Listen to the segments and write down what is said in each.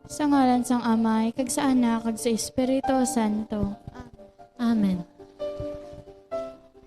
Sa ngalan sang Amay, kag sa Anak, kag sa Espiritu Santo. Amen.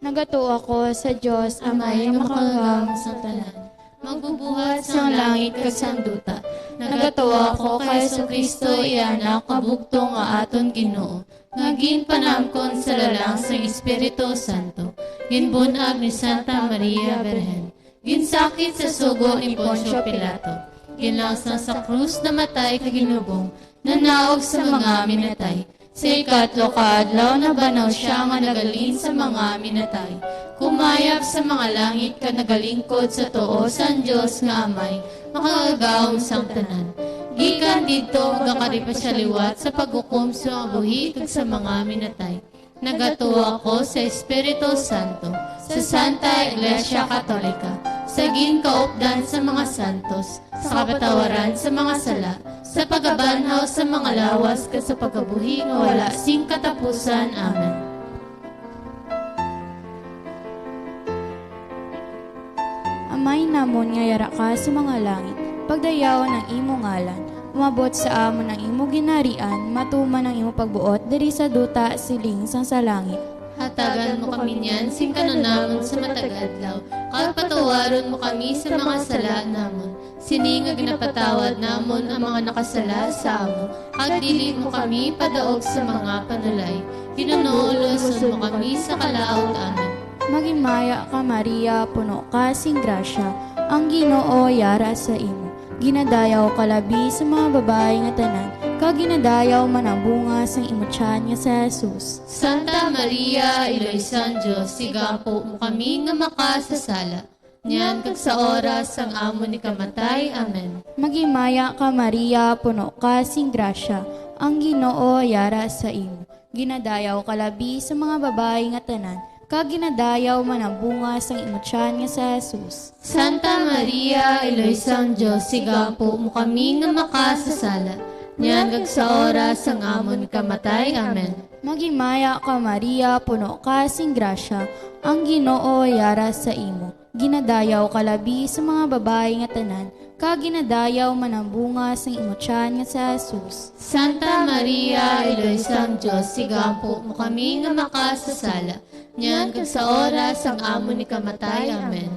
Nagato ako sa Diyos, Amay Amay, nga nga makagaang makagaang sa sa tanan. Magbubuhat sang langit kag sang duta. Nagatuwa ko kay Hesus Kristo iyanak kabugtong nga aton Ginoo. Ngagin panamkon sa lalang sang Espiritu Santo. Ginbunag ni Santa Maria Berhen. Ginsakit sa sugo ni Poncio Pilato. Ginlangsang sa krus na matay kag ginubong. Nanaog sa mga minatay. Sa ikatlo kaadlaw na banaw siya nga nagalin sa mga minatay. Kumayap sa mga langit ka nagalingkod sa too san Diyos nga Amay, makagagawang sang tanan. Gikan dito gakaripa siya liwat sa paghukom sa buhi kag sa mga minatay. Nagatuwa ako sa Espiritu Santo, sa Santa Iglesia Katolika, sa ginkaupdan sa mga santos, sa kapatawaran sa mga sala, sa pagabanhaw sa mga lawas ka sa pagabuhi nga wala sing katapusan. Amen. Amay namon nga yara ka sa mga langit, pagdayaw ng imo ngalan, umabot sa amon ng imo ginarian, matuman ng imo pagbuot, diri sa duta siling sang sa langit. Hatagan mo kami niyan, sing kanunamon sa matagadlaw. Kalpatawaron mo kami sa mga sala namon. Sining nga ginapatawad namon ang mga nakasala sa amo. Agdili mo kami padaog sa mga panulay. Kinunuuloson mo kami sa kalaot amin. Magimaya ka Maria, puno ka sing grasya, ang Ginoo yara sa imo. Ginadayaw ka labi sa mga babae nga tanan, kag ginadayaw man ang bunga sang imo tiyan nga sa Jesus. Santa Maria, Iloysan Diyos, sigapo mo kami nga makasasala. Niyan kag sa oras ang amo ni kamatay. Amen. Magimaya ka Maria, puno ka sing grasya, ang Ginoo yara sa imo. Ginadayaw ka labi sa mga babae nga tanan, kag ginadayaw man ang bunga sang imo tiyan nga sa Jesus. Santa Maria, Iloysan Diyos, sigapo mo kami nga makasasala. Niyan kag sa oras ang amo ni kamatay. Amen. Magimaya ka Maria, puno ka sing grasya, ang Ginoo yara sa imo. Ginadayaw ka labi sa mga babae nga tanan, kag ginadayaw man ang bunga sang imo tiyan nga sa Jesus. Santa Maria, Iloysan Diyos, sigapo mo kami nga makasasala. Niyan kag sa oras ang amo ni kamatay. Amen.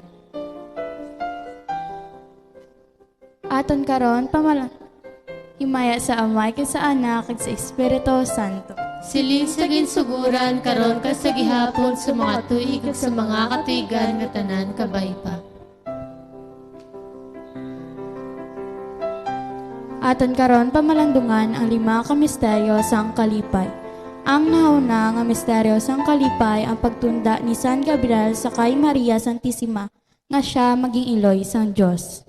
Aton karon himaya sa Amay kag sa Anak kag sa Espiritu Santo. Siling sa ginsuguran karon ka sa gihapon sa mga tuig ug sa mga katuigan nga tanan kabay pa. Aton karon pamalandungan ang 5 ka misteryo sang kalipay. Ang nauna nga misteryo sang kalipay ang pagtunda ni San Gabriel sa kay Maria Santissima nga siya maging iloy sang Dios.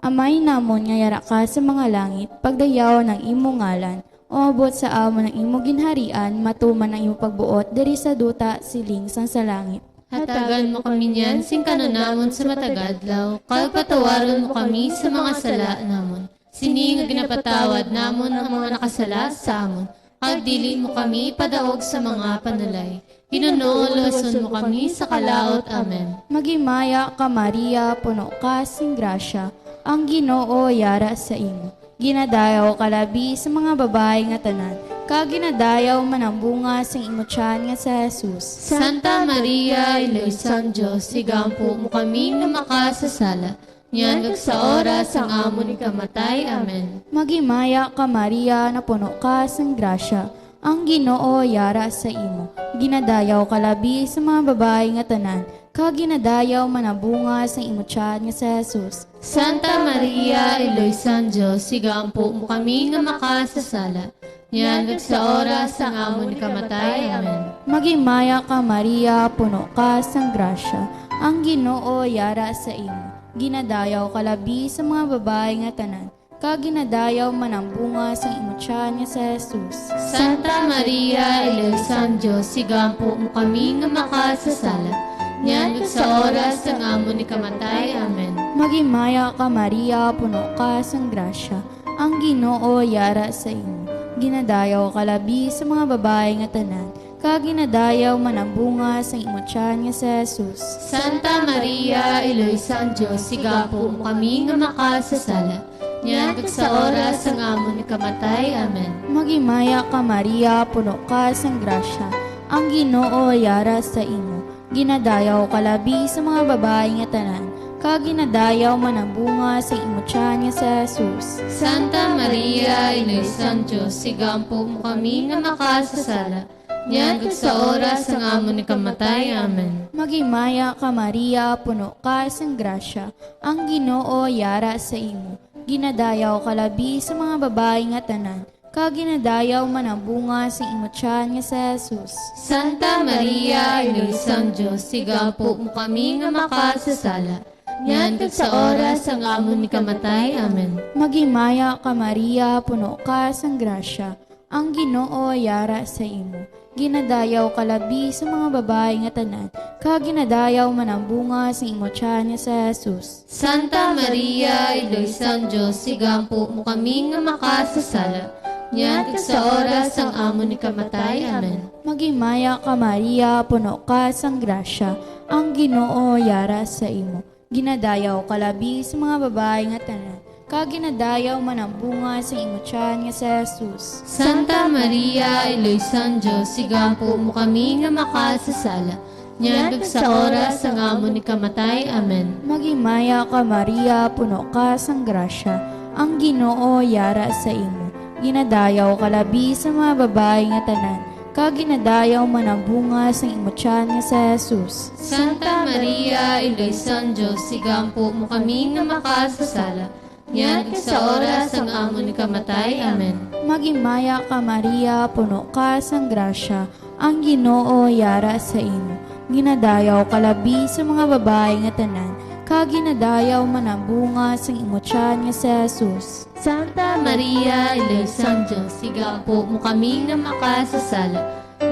Amay namon nga yara ka sa mga langit, pagdayaw ng imo ngalan, umabot sa amo ng imo ginharian, matuman ang imo pagbuot diri sa duta siling sang sa langit. Hatagan mo kami niyan, sing kanunamon sa matagadlaw, kalpatawaron mo kami sa mga sala namon. Sining nga ginapatawad namon ang mga nakasala sa amon. Agdili mo kami padaog sa mga panulay. Kinunuuloson mo kami sa kalaot. Amen. Magimaya ka Maria, puno ka sing grasya, ang Ginoo yara sa imo. Ginadayaw ka labi sa mga babae nga tanan, kag ginadayaw man ang bunga sang imo tiyan nga sa Jesus. Santa Maria, Iloysan Diyos, sigampo mo kami nga makasasala. Niyan kag sa oras ang amo ni kamatay. Amen. Magimaya ka Maria, na puno ka sang grasya, ang Ginoo yara sa imo. Ginadayaw ka labi sa mga babae nga tanan, kag ginadayaw man ang bunga sang imo tiyan nga sa Jesus. Santa Maria, Iloysan Diyos, sigampo mo kami nga makasasala. Niyan kag sa oras ang amo ni kamatay. Amen. Magimaya ka Maria, puno ka sang grasya, ang Ginoo yara sa imo. Ginadayaw ka labi sa mga babae nga tanan, kag ginadayaw man ang bunga sang imo tiyan nga sa Jesus. Santa Maria, Iloysan Diyos, sigampo mo kami nga makasasala. Niyan kag sa oras ang amo ni kamatay. Amen. Magimaya ka Maria, puno ka sang grasya, ang Ginoo yara sa imo. Ginadayaw ka labi sa mga babae nga tanan, kag ginadayaw man ang bunga sang imo tiyan nga sa Jesus. Santa Maria, Iloysan Diyos, sigapo mo kami nga makasasala. Yan kag sa oras ang amon ni kamatay. Amen. Magimaya ka Maria, puno ka sang grasya. Ang Ginoo yara sa imo. Ginadayaw ka labi sa mga babae nga tanan. Kaginadayaw man ang bunga sa imo tiyan nga sa Jesus. Santa Maria, Ina San Diyos, sigampo mo kami nga makasasala. Yan kag sa oras ang amon ni kamatay. Amen. Magimaya ka Maria, puno ka sang grasya. Ang Ginoo yara sa imo. Ginadayaw ka labi sa mga babae nga tanan. Kaginadayaw man ang bunga sa imo tiyan nga sa Jesus. Santa Maria, Ina San Diyos, sigampo mo kami nga makasasala. Yan kag sa oras ang amon ni kamatay. Amen. Magimaya ka Maria, puno ka sang grasya. Ang Ginoo yara sa imo. Ginadayaw ka labi sa mga babae nga tanan. Kaginadayaw man ang bunga sa imo tiyan nga sa Jesus. Santa Maria, Ina San Diyos, sigampo mo kami nga makasasala. Yan kag sa oras ang amon ni kamatay. Amen. Magimaya ka Maria, puno ka sang grasya. Ang Ginoo yara sa imo. Ginadayaw ka labi sa mga babae nga tanan. Kaginadayaw man ang bunga sa imo tiyan nga sa Jesus. Santa Maria, Ina San Diyos, sigampo mo kami nga makasasala. Yan kag sa oras ang amon ni kamatay. Amen. Magimaya ka Maria, puno ka sang grasya. Ang Ginoo yara sa imo. Ginadayaw ka labi sa mga babae nga tanan. Kaginadayaw man ang bunga sa imo tiyan nga sa Jesus. Santa Maria, Ina San Diyos, sigampo mo kami nga makasasala. Yan kag sa oras ang amon ni kamatay. Amen. Magimaya ka Maria, puno ka sang grasya. Ang Ginoo yara sa imo. Ginadayaw ka labi sa mga babae nga tanan. Kaginadayaw man ang bunga sa imo tiyan nga sa Jesus. Santa Maria, Ina San Diyos, sigampo mo kami nga makasasala.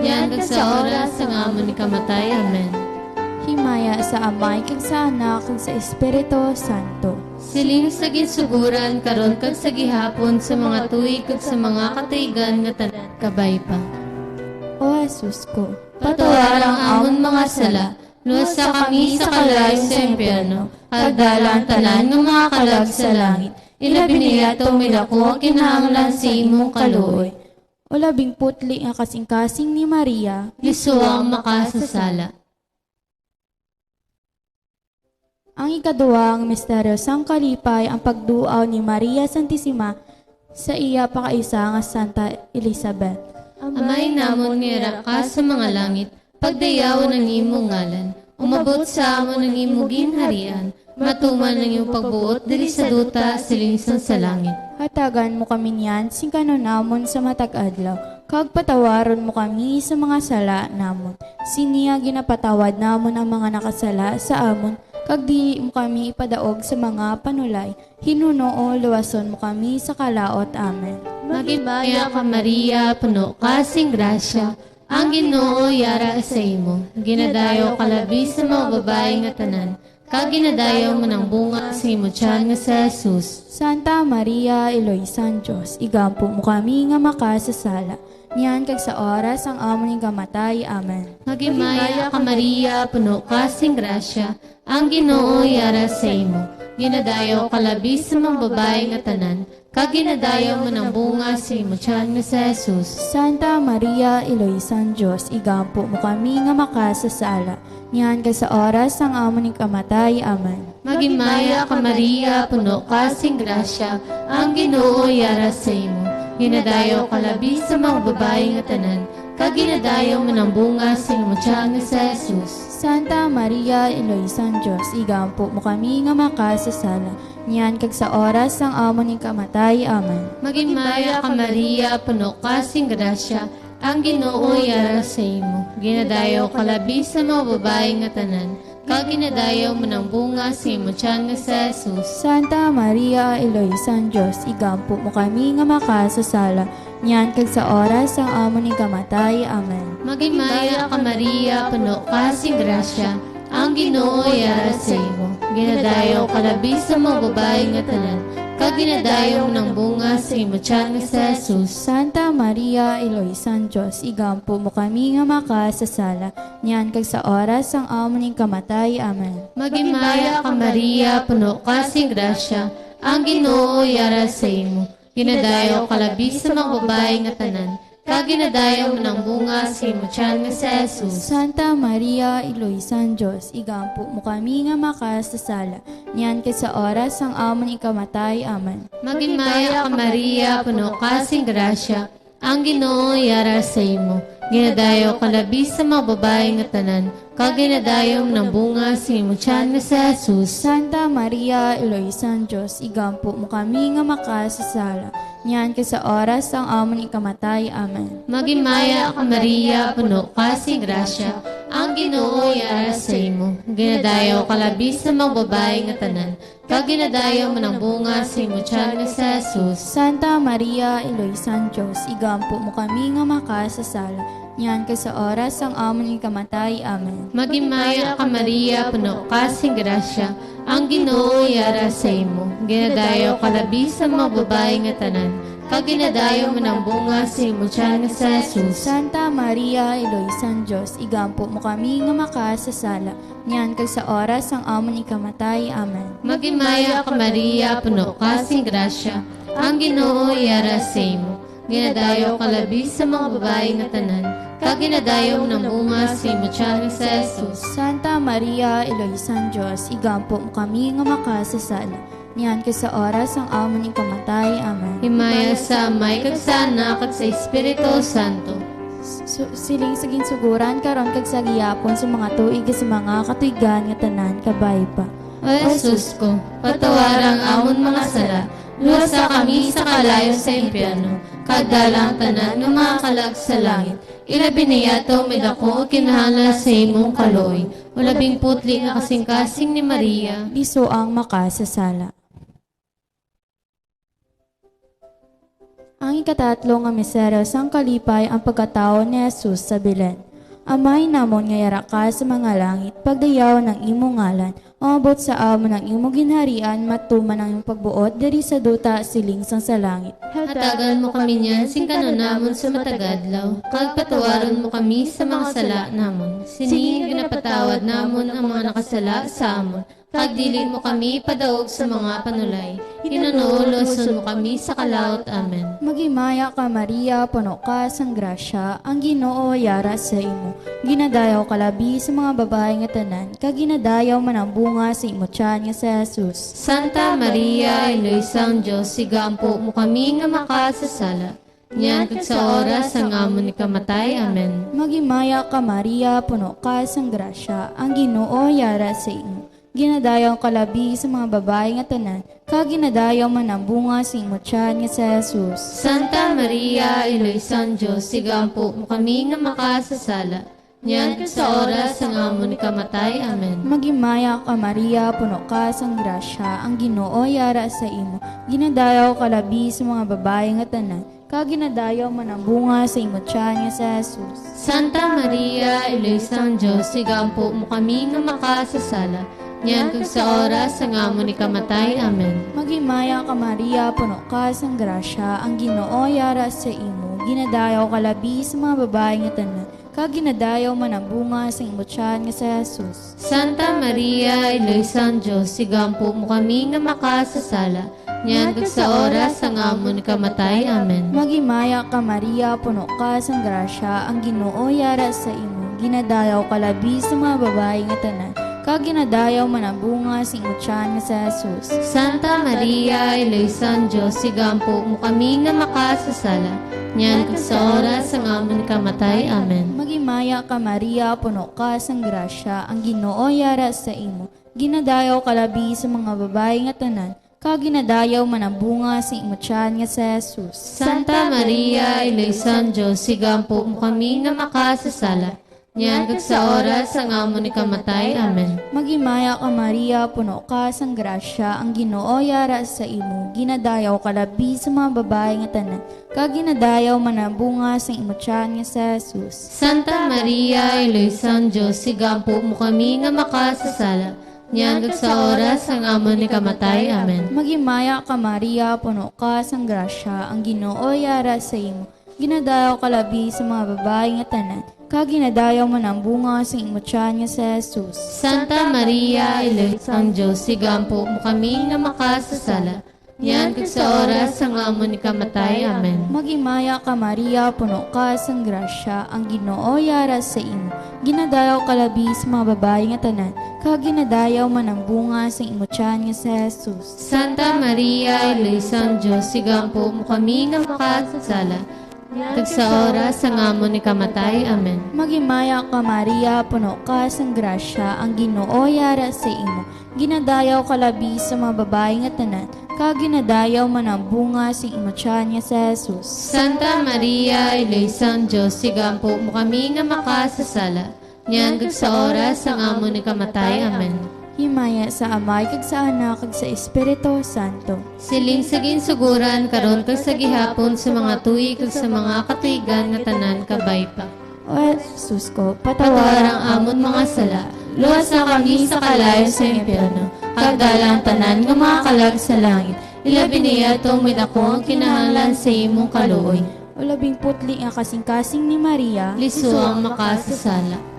Yan kag sa oras ang amon ni kamatay. Amen. Himaya sa Amay kag sa Anak kag sa Espiritu Santo. Siling sa ginsuguran karon kag sa gihapon sa mga tuig kag sa mga katuigan nga tanan kabay pa. O Jesus ko, Patawaran ang amon mga sala, luwas sa kami sa kalay sa impyerno, hagdalang tanan ng mga kalag sa langit. Ilabi niya to milako ang kinahanglan sa imong kaluoy. o 10 nga kasing-kasing ni Maria, Lisuang makasasala. ang ikaduwang misteryo sang kalipay ang pagduaw ni Maria Santissima sa iya pakaisa nga Santa Elizabeth. Amay namon nga ka sa mga langit, pagdayaw ng imong ngalan, umabot sa amon ng imong ginharian, matuman ng iyong pagbuot diri sa duta silingsang sa langit. Hatagan mo kami niyan sing kanunamon sa matag adlaw, kag patawaron mo kami sa mga sala namon. Siniya ginapatawad namon ang mga nakasala sa amon, kag di mo kami ipadaog sa mga panulay. Hinunoo luwason mo kami sa kalaot. Amen. Magibaya ka Maria, puno ka sing grasya, ang Ginoo yara sa imo. Ginadayo ka labi sa mga babae nga tanan, kag ginadayo mo ng bunga sa imo tiyan nga sa Jesus. Santa Maria, Eloisan Diyos, igampo mo kami nga makasasala. Niyan kag sa oras ang amon ng kamatay. Amen. Magimaya ka Maria, puno ka sing grasya, ang Ginoo yara sa imo. Ginadayo ka labi sa mga babae nga tanan, kag ginadayo mo ng bunga sa imo tiyan nga sa Jesus. Santa Maria, Eloisan Diyos, igampo mo kami nga makasasala. Niyan kag sa oras ang amon ng kamatay. Amen. Magimaya ka Maria, puno ka sing grasya, ang Ginoo yara sa imo. Ginadayo ka labi sa mga babae nga tanan, kag ginadayo mo ng bunga sa imo tiyan nga sa Jesus. Santa Maria, Eloisan Diyos, igampo mo kami nga makasasala. Niyan kag sa oras ang amon ng kamatay. Amen. Magimaya ka Maria, puno ka sing grasya, ang Ginoo yara sa imo. Ginadayo ka labi sa mga babae nga tanan, kag ginadayo mo ng bunga sa imo tiyan nga sa Jesus. Santa Maria, Eloisan Diyos, igampo mo kami nga makasasala. Niyan kag sa oras ang amon ng kamatay. Amen. Magimaya ka Maria, puno ka sing grasya, ang Ginoo yara sa imo. Ginadayo ka labi sa mga babae nga tanan, kag ginadayo mo ng bunga sa imo tiyan nga sa Jesus. Santa Maria, Eloisan Diyos, igampo mo kami nga makasasala. Niyan kag sa oras ang amon ng kamatay. Amen. Magimaya ka Maria, puno ka sing grasya, ang Ginoo yara sa imo. Ginadayaw kalabi sa mga babae nga tanan, kag ginadayaw man ang bunga sa imo tiyan nga si Jesus. Santa Maria, Iloysan Diyos, igampo mo kami nga makasasala. Niyan kay sa oras ang amon ikamatay. Amen. Maginmaya ka Maria, puno ka sing grasya, ang Ginoo yara sa imo. Ginadayaw kalabi sa mga babae nga tanan, kag ginadayaw man ang bunga sa imo tiyan nga si Jesus. Santa Maria, Iloysan Diyos, igampo mo kami nga makasasala. Niyan kay sa oras ang amon ikamatay. Amen. Maginmaya ka Maria, puno ka sing grasya, ang Ginoo yara sa imo. Ginadayaw kalabi sa mga babae nga tanan, kag ginadayaw man ang bunga sa imo tiyan nga si Jesus. Santa Maria, Iloysan Diyos, igampo mo kami nga makasasala. Niyan kay sa oras ang amon ikamatay. Amen. Maginmaya ka Maria, puno ka sing grasya, ang Ginoo yara sa imo. Ginadayaw kalabi sa mga babae nga tanan, kag ginadayaw man ang bunga sa imo tiyan nga si Jesus. Santa Maria, Iloysan Diyos, igampo mo kami nga makasasala. Niyan kay sa oras ang amon ikamatay. Amen. Maginmaya ka Maria, puno ka sing grasya, ang Ginoo yara sa imo. Ginadayaw kalabi sa mga babae nga tanan, kag ginadayaw man ang bunga sa imo tiyan nga si Jesus. Santa Maria, Iloysan Diyos, igampo mo kami nga makasasala. Niyan kay sa oras ang amon ikamatay. Amen. Himaya sa Amay kag sa Anak kag sa Espiritu Santo. Siling saging suguran karon kag sa giyapon sa mga tuig sa mga katuigan nga tanan kabay pa. O Jesus ko, patawarang amon mga sala, luwasa kami sa kalayo sa impyerno, kagdalang tanan ng mga kalag sa langit. Ilabi niya to may dako kinahanglan sa imong kaloy, o labing putli nga kasing-kasing ni Maria. Diso ang makasasala. Ang ikatatlo nga misteryo sang kalipay ang pagkatao ni Jesus sa Belen. Amay namon nga yara ka sa mga langit, pagdayaw ng imong ngalan, umabot sa amon ng imong ginharian, matuman ang imong pagbuot diri sa duta siling sang sa langit. Hatagan mo kami niyan sing kanon namon sa matagadlaw, kag patawaron mo kami sa mga sala namon. Sini ginapatawad namon ang mga nakasala sa amon, kag dili mo kami padaog sa mga panulay. Hinunuuloson mo kami sa kalaot. Amen. Magimaya ka Maria, puno ka sang grasya, ang Ginoo yara sa imo. Ginadayaw kalabi sa mga babae nga tanan, kag ginadayaw man ang bunga sa imo tiyan nga si Jesus. Santa Maria, Iloysang Diyos, sigampo mo kami nga makasasala. Niyan kag sa oras ang amon ni kamatay. Amen. Magimaya ka Maria, puno ka sang grasya, ang Ginoo yara sa imo. Ginadayaw kalabi sa mga babae nga tanan, kag ginadayaw man ang bunga sa imo tiyan nga si Jesus. Santa Maria, Iloysang Diyos, sigampo mo kami nga makasasala. Niyan kag sa oras ang amon ni kamatay. Amen. Magimaya ka Maria, puno ka sang grasya, ang Ginoo yara sa imo. Ginadayaw kalabi sa mga babae nga tanan, kag ginadayaw man ang bunga sa imo tiyan nga si Jesus. Santa Maria, Iloysang Diyos, sigampo mo kami nga makasasala. Niyan kag sa oras ang amon ni kamatay. Amen. Magimaya ka Maria, puno ka sang grasya, ang Ginoo yara sa imo. Ginadayaw kalabi sa mga babae nga tanan, kag ginadayaw man ang bunga sa imo tiyan nga si Jesus. Santa Maria, Iloysang Diyos, sigampo mo kami nga makasasala. Niyan kag sa oras ang amon ni kamatay. Amen. Magimaya ka Maria, puno ka sang grasya, ang Ginoo yara sa imo. Ginadayaw kalabi sa mga babae nga tanan, kag ginadayaw man ang bunga sa imo tiyan nga si Jesus. Santa Maria, Iloysang Diyos, sigampo mo kami nga makasasala. Niyan kag sa oras ang amon ni kamatay. Amen. Magimaya ka Maria, puno ka sang grasya, ang Ginoo yara sa imo. Ginadayaw kalabi sa mga babae nga tanan, kag ginadayaw man ang bunga sa imo tiyan nga si Jesus. Santa Maria, Iloysang Diyos, sigampo mo kami nga makasasala. Niyan kag sa oras ang amon ni kamatay. Amen. Magimaya ka Maria, puno ka sang grasya, ang Ginoo yara sa imo. Ginadayaw kalabi sa mga babae nga tanan, kag ginadayaw man ang bunga sa imo tiyan nga si Jesus. Santa Maria, Iloysang Diyos, sigampo mo kami nga makasasala. Niyan kag sa oras ang amon ni kamatay. Amen. Magimaya ka Maria, puno ka sang grasya, ang Ginoo yara sa imo. Ginadayaw kalabi sa mga babae nga tanan, kaginadayaw man ang bunga sa imutyan nga si Jesus. Santa Maria, Ilo sang Diyos, sigampo mo kami nga makasasala. Yan kag sa oras sang amon ni kamatay. Amen. Magimaya ka Maria, puno ka sang grasya, ang Ginoo yara sa imo. Ginadayaw kalabi sa mga babae nga tanan, kaginadayaw man ang bunga sa imutyan nga si Jesus. Santa Maria, Ilo sang Diyos, sigampo mo kami nga makasasala. Kag sa oras sang amon ni kamatay. Amen. Magimaya ka Maria, puno ka sang grasya, ang Ginoo yara sa imo. Ginadayaw kalabi sa mga babae nga tanan, kaginadayaw man ang bunga sa imutyan nga si Jesus. Santa Maria, Ilo sang Diyos, sigampo mo kami nga makasasala. Yan kag sa oras sang amon ni kamatay. Amen. Himaya sa Amay, kag sa Anak, kag sa Espiritu Santo. Siling saging suguran karon kag sa gihapon sa mga tuig kag sa mga katuigan nga tanan kabay pa. O Jesus ko, Patawarang patawarang amon mga sala, luwas na kami sa kalayo sa impyerno, kagdalang tanan nga mga kalag sa langit. Ilabi niya itong midako ang kinahanglan sa imong kaluoy. o labing putli nga kasing-kasing ni Maria, Liso ang makasasala.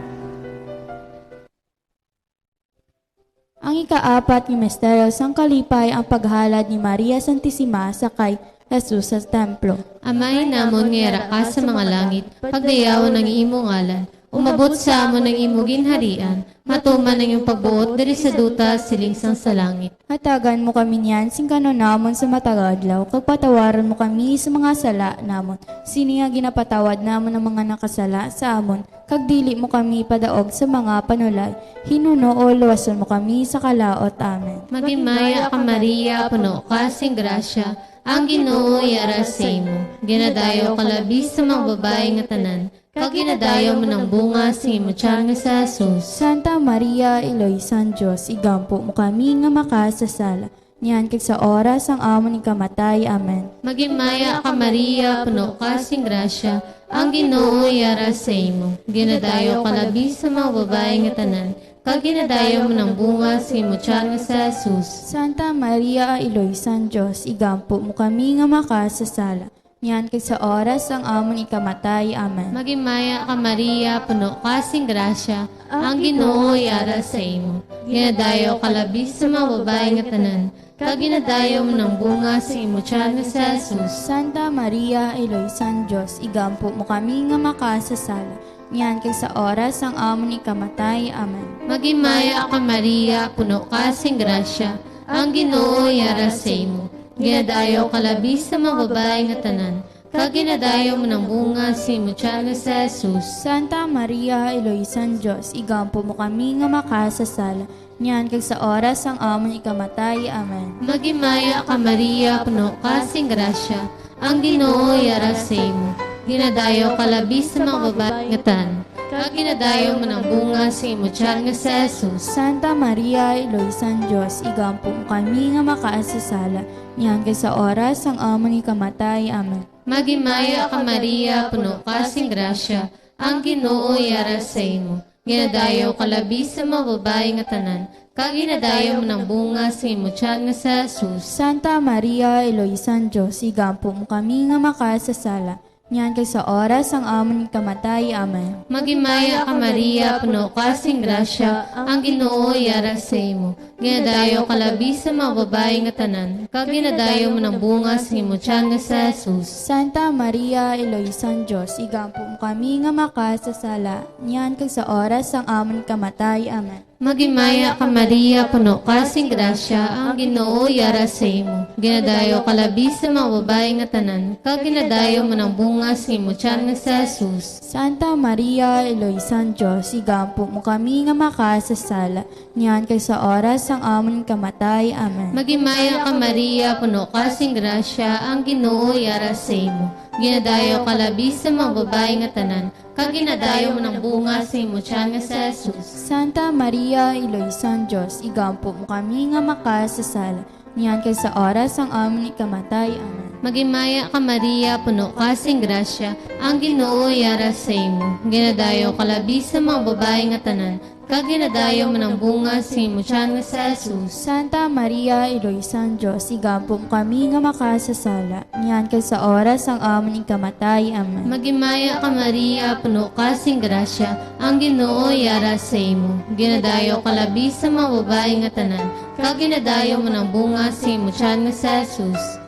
ang ikaapat ni misteryo sang kalipay ang paghalad ni Maria Santissima sa kay Jesus sa templo. Amay namon nga ka sa mga langit, pagdayawan ng imong ngalan, umabot sa amon ng imong ginharian, matuman ang iyong pagbuot diri sa duta siling sang sa langit. Hatagan mo kami niyan sing kanon namon sa matagadlaw, kag patawaran mo kami sa mga sala namon. Sini nga ginapatawad namon ang mga nakasala sa amon, kag dili mo kami padaog sa mga panulay. Hinuno o luwason mo kami sa kalaot. Amen. Magimaya ka Maria, puno ka sing grasya, ang Ginoo yara sa imo. Ginadayo ka labi sa mga babae nga tanan, kag ginadayo mo ng bunga sa imong tiyan nga sa Jesus. Santa Maria, Iloy San Diyos, igampo mo kami nga makasasala. Niyan kag sa oras ang amon ni kamatay. Amen. Magimaya ka Maria, puno ka sing grasya, ang Ginoo yara sa imo. Ginadayo ka labi sa mga babae nga tanan, kag ginadayo mo ng bunga sa imong tiyan nga sa Jesus. Santa Maria, Iloy San Diyos, igampo mo kami nga makasasala. Niyan kag sa oras ang amon ikamatay. Amen. Magimaya ka Maria, puno ka sing grasya, ang Ginoo yara sa imo. Ginadayo ka labi sa mga babae nga tanan, kag ginadayo mo ng bunga sa imong tiyan nga sa Jesus. Santa Maria, Iloy San Diyos, igampo mo kami nga makasasala. Niyan kag sa oras ang amon ikamatay. Amen. Magimaya ka Maria, puno ka sing grasya, ang Ginoo yara sa imo. Ginadayo ka labi sa mga babae nga tanan, kag ginadayo mo ng bunga sa imong tiyan nga sa Jesus. Santa Maria, Iloy San Diyos, igampo mo kami nga makasasala. Niyan kag sa oras ang amon ikamatay. Amen. Magimaya ka Maria, puno ka sing grasya, ang Ginoo yara sa imo. Ginadayo ka labi sa mga babae nga tanan, kag ginadayo mo ng bunga sa imong tiyan nga sa Jesus. Santa Maria, Iloy San Diyos, igampo mo kami nga makasasala. Niyan kag sa oras ang amon ikamatay. Amen. Magimaya ka Maria, puno ka sing grasya, ang Ginoo yara sa imo. Ginadayo ka labi sa mga babae nga tanan, kag ginadayo mo ng bunga sa imong tiyan nga sa Jesus. Santa Maria, Iloy San Diyos, igampo mo kami nga makasasala. Niyan kag sa oras ang amon ikamatay. Amen. Magimaya ka Maria, puno ka sing grasya, ang Ginoo yara sa imo. Ginadayo ka labi sa mga babae nga tanan, kag ginadayo mo ng bunga sa imong tiyan nga sa Jesus. Santa Maria, Iloy San Diyos, igampo mo kami nga makasasala. Niyan kag sa oras ang amon ikamatay. Amen. Magimaya ka Maria, puno ka sing grasya, ang Ginoo yara sa imo. Ginadayo ka labi sa mga babae nga tanan, kag ginadayo mo ng bunga sa imong tiyan nga sa Jesus. Santa Maria, Iloy San Diyos, igampo mo kami nga makasasala. Niyan kag sa oras ang amon kamatay. Amen. Magimaya ka Maria, puno ka sing grasya, ang Ginoo yara sa imo. Ginadayo ka labi sa mga babae nga tanan, kag ginadayo mo ng bunga sa imong tiyan nga sa Jesus. Santa Maria, Iloy San Diyos, igampo mo kami nga makasasala. Niyan kag sa oras ang amon ikamatay. Amen. Magimaya ka Maria, puno ka sing grasya, ang Ginoo yara sa imo. Ginadayo ka labi sa mga babae nga tanan, kag ginadayo man ang bunga sa imo tiyan nga sa Jesus. Santa Maria, Iloysan Diyos, igampom kami nga makasasala. Niyan kag sa oras ang amon ikamatay. Amen. Magimaya ka Maria, puno ka sing grasya, ang Ginoo yara sa imo. Ginadayo ka labi sa mga babae nga tanan, kag ginadayo man ang bunga sa imo tiyan nga sa Jesus.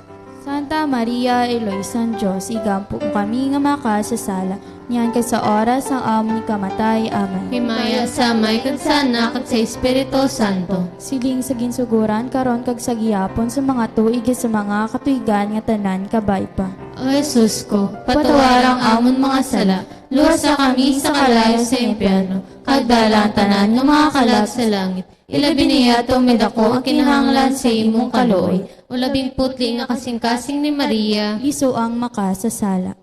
Santa Maria, Iloysan Diyos, igampom kami nga makasasala. Niyan kag sa oras ang amon ikamatay. Amen. Himaya sa may kag sa anak at sa Espiritu Santo. Siling sa ginsuguran karon kag sa gihapon sa mga tuig sa mga katuigan nga tanan kabay pa. O Jesus ko, patawarang amon mga sala, luwas sa kami sa kalayo sa impyerno, kagdalang tanan ng mga kalag sa langit. Ilabi niya tumid ako ang kinahanglan sa imong kaluoy. O labing putli nga kasing-kasing ni Maria. Isu ang makasasala.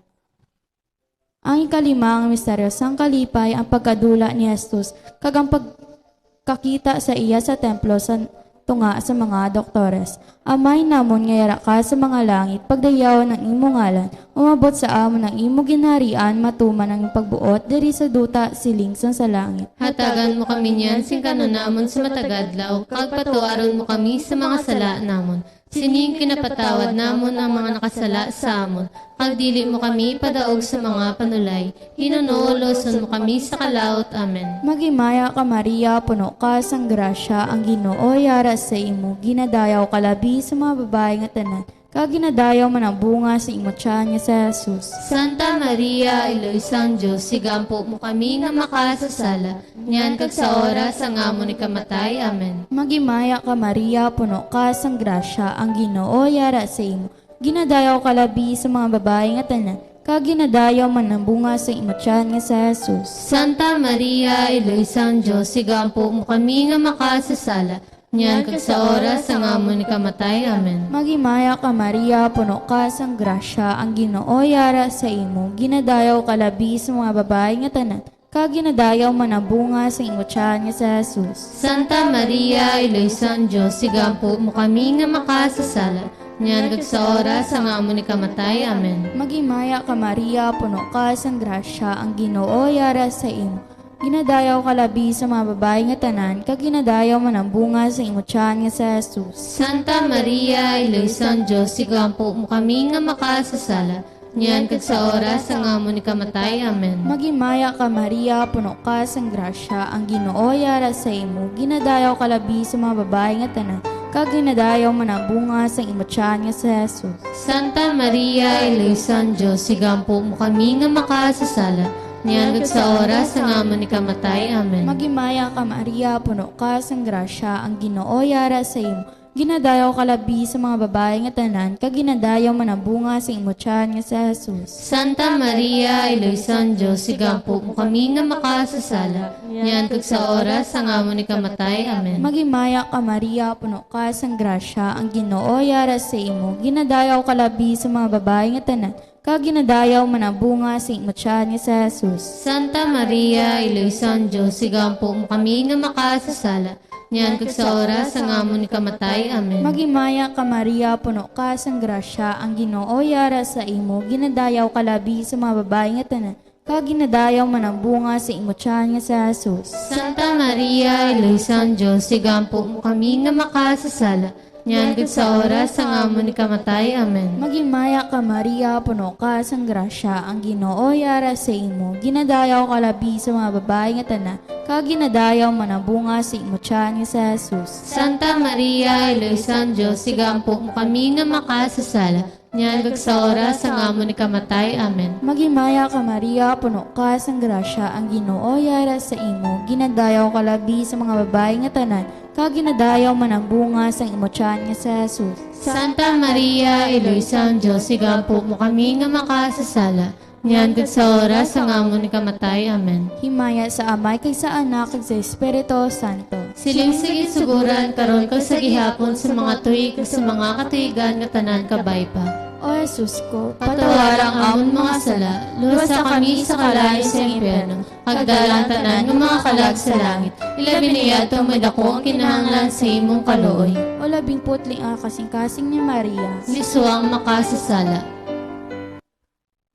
Ang ikalimang misteryo sang kalipay ang pagkadula ni Jesus kag ang pagkakita sa iya sa templo sa tunga sa mga doktores. Amay namon nga yara ka sa mga langit, pagdayaw ng imo ngalan, umabot sa amon ng imo ginharian, matuman ang pagbuot, diri sa duta siling sa langit. Hatagan mo kami niyan sing kanunamon sa matagadlaw, kag patuaron mo kami sa mga sala namon. Sining kinapatawad namon ang mga nakasala sa amon, kag dili mo kami padaog sa mga panulay. Hinunoloson mo kami sa kalaot. Amen. Magimaya ka Maria, puno ka sang grasya, ang Ginoo yara sa imo, ginadayaw ka labi sa mga babae nga tanan, kag ginadayaw man ang bunga sa imo tiyan nga sa Jesus. Santa Maria, Iloysan Diyos, sigampo mo kami nga makasasala, niyan kag sa oras ang amon ni kamatay. Amen. Magimaya ka Maria, puno ka sang grasya, ang Ginoo yara sa imo, ginadayaw ka labi sa mga babae nga tanan, kag ginadayaw man ang bunga sa imo tiyan nga sa Jesus. Santa Maria, Iloysan Diyos, sigampo mo kami nga makasasala, niyan kag sa oras ang amon ni kamatay. Amen. Magimaya ka Maria, puno ka sang grasya, ang Ginoo yara sa imo, ginadayaw ka labi sa mga babae nga tanan, kag ginadayaw man ang bunga sa imo tiyan nga sa Jesus. Santa Maria, Iloysan Diyos, sigampo mo kami nga makasasala, niyan kag sa oras ang amon ni kamatay. Amen. Magimaya ka Maria, puno ka sang grasya, ang Ginoo yara sa imo, ginadayaw ka labi sa mga babae nga tanan, kag ginadayaw man ang bunga sa imo tiyan nga sa Jesus. Santa Maria, Iloysan Diyos, sigampo mo kami nga makasasala, niyan kag sa oras ang amon ni kamatay. Amen. Magimaya ka Maria, puno ka sang grasya, ang Ginoo yara sa imo, ginadayaw ka labi sa mga babae nga tanan, kag ginadayaw man ang bunga sa imo tiyan nga sa Jesus. Santa Maria, Iloysan Diyos, sigampo mo kami nga makasasala, niyan kag sa oras ang amon ni kamatay. Amen. Magimaya ka Maria, puno ka sang grasya, ang Ginoo yara sa imo, ginadayaw ka labi sa mga babae nga tanan, kag ginadayaw man ang bunga sa imo tiyan nga sa Jesus. Santa Maria, Iloysan Diyos, sigampo mo kami nga makasasala, niyan kag sa oras ang amon ni kamatay. Amen. Magimaya ka Maria, puno ka sang grasya, ang Ginoo yara sa imo, ginadayaw ka labi sa mga babae nga tanan, kag ginadayaw man ang bunga sa imo tiyan nga sa Jesus. Santa Maria, Iloysan Diyos, sigampo mo kami nga makasasala, niyan kag sa oras ang amon ni kamatay. Amen. Magimaya ka Maria, puno ka sang grasya, ang Ginoo yara sa imo, ginadayaw ka labi sa mga babae nga tanan, kag ginadayaw man ang bunga sa imo tiyan nga sa Jesus. Santa Maria, Iloysan Diyos, sigampo mo kami nga makasasala, niyan kag sa oras ang amon ni kamatay. Amen. Magimaya ka Maria, puno ka sang grasya, ang Ginoo yara sa imo, ginadayaw ka labi sa mga babae nga tanan, kag ginadayaw man ang bunga sa imo tiyan nga sa Jesus. Santa Maria, Iloysan Diyos, sigampo mo kami nga makasasala, niyan kag sa oras ang amon ni kamatay. Amen. Magimaya ka Maria, puno ka sang grasya, ang Ginoo yara sa imo, ginadayaw ka labi sa mga babae nga tanan, kag ginadayaw man ang bunga sa imo tiyan nga sa Jesus. Santa Maria, Iloysan Diyos, sigampo mo kami nga makasasala, niyan kag sa oras ang amon ni kamatay. Amen. Himaya sa Amay kag sa Anak kag sa Espiritu Santo. Siling sige suguran karon kag sa gihapon sa mga tuig kag sa mga katuigan nga tanan kabay pa. O Jesus ko, Patawarang amon mga sala, luwasa kami sa kalayo sa impyerno, hagdalang tanan ng mga kalag sa langit. Ilabi niya ito may dako ang kinahanglan sa imong kalooy. O 12 kasing-kasing ni Maria, Lisuang makasasala.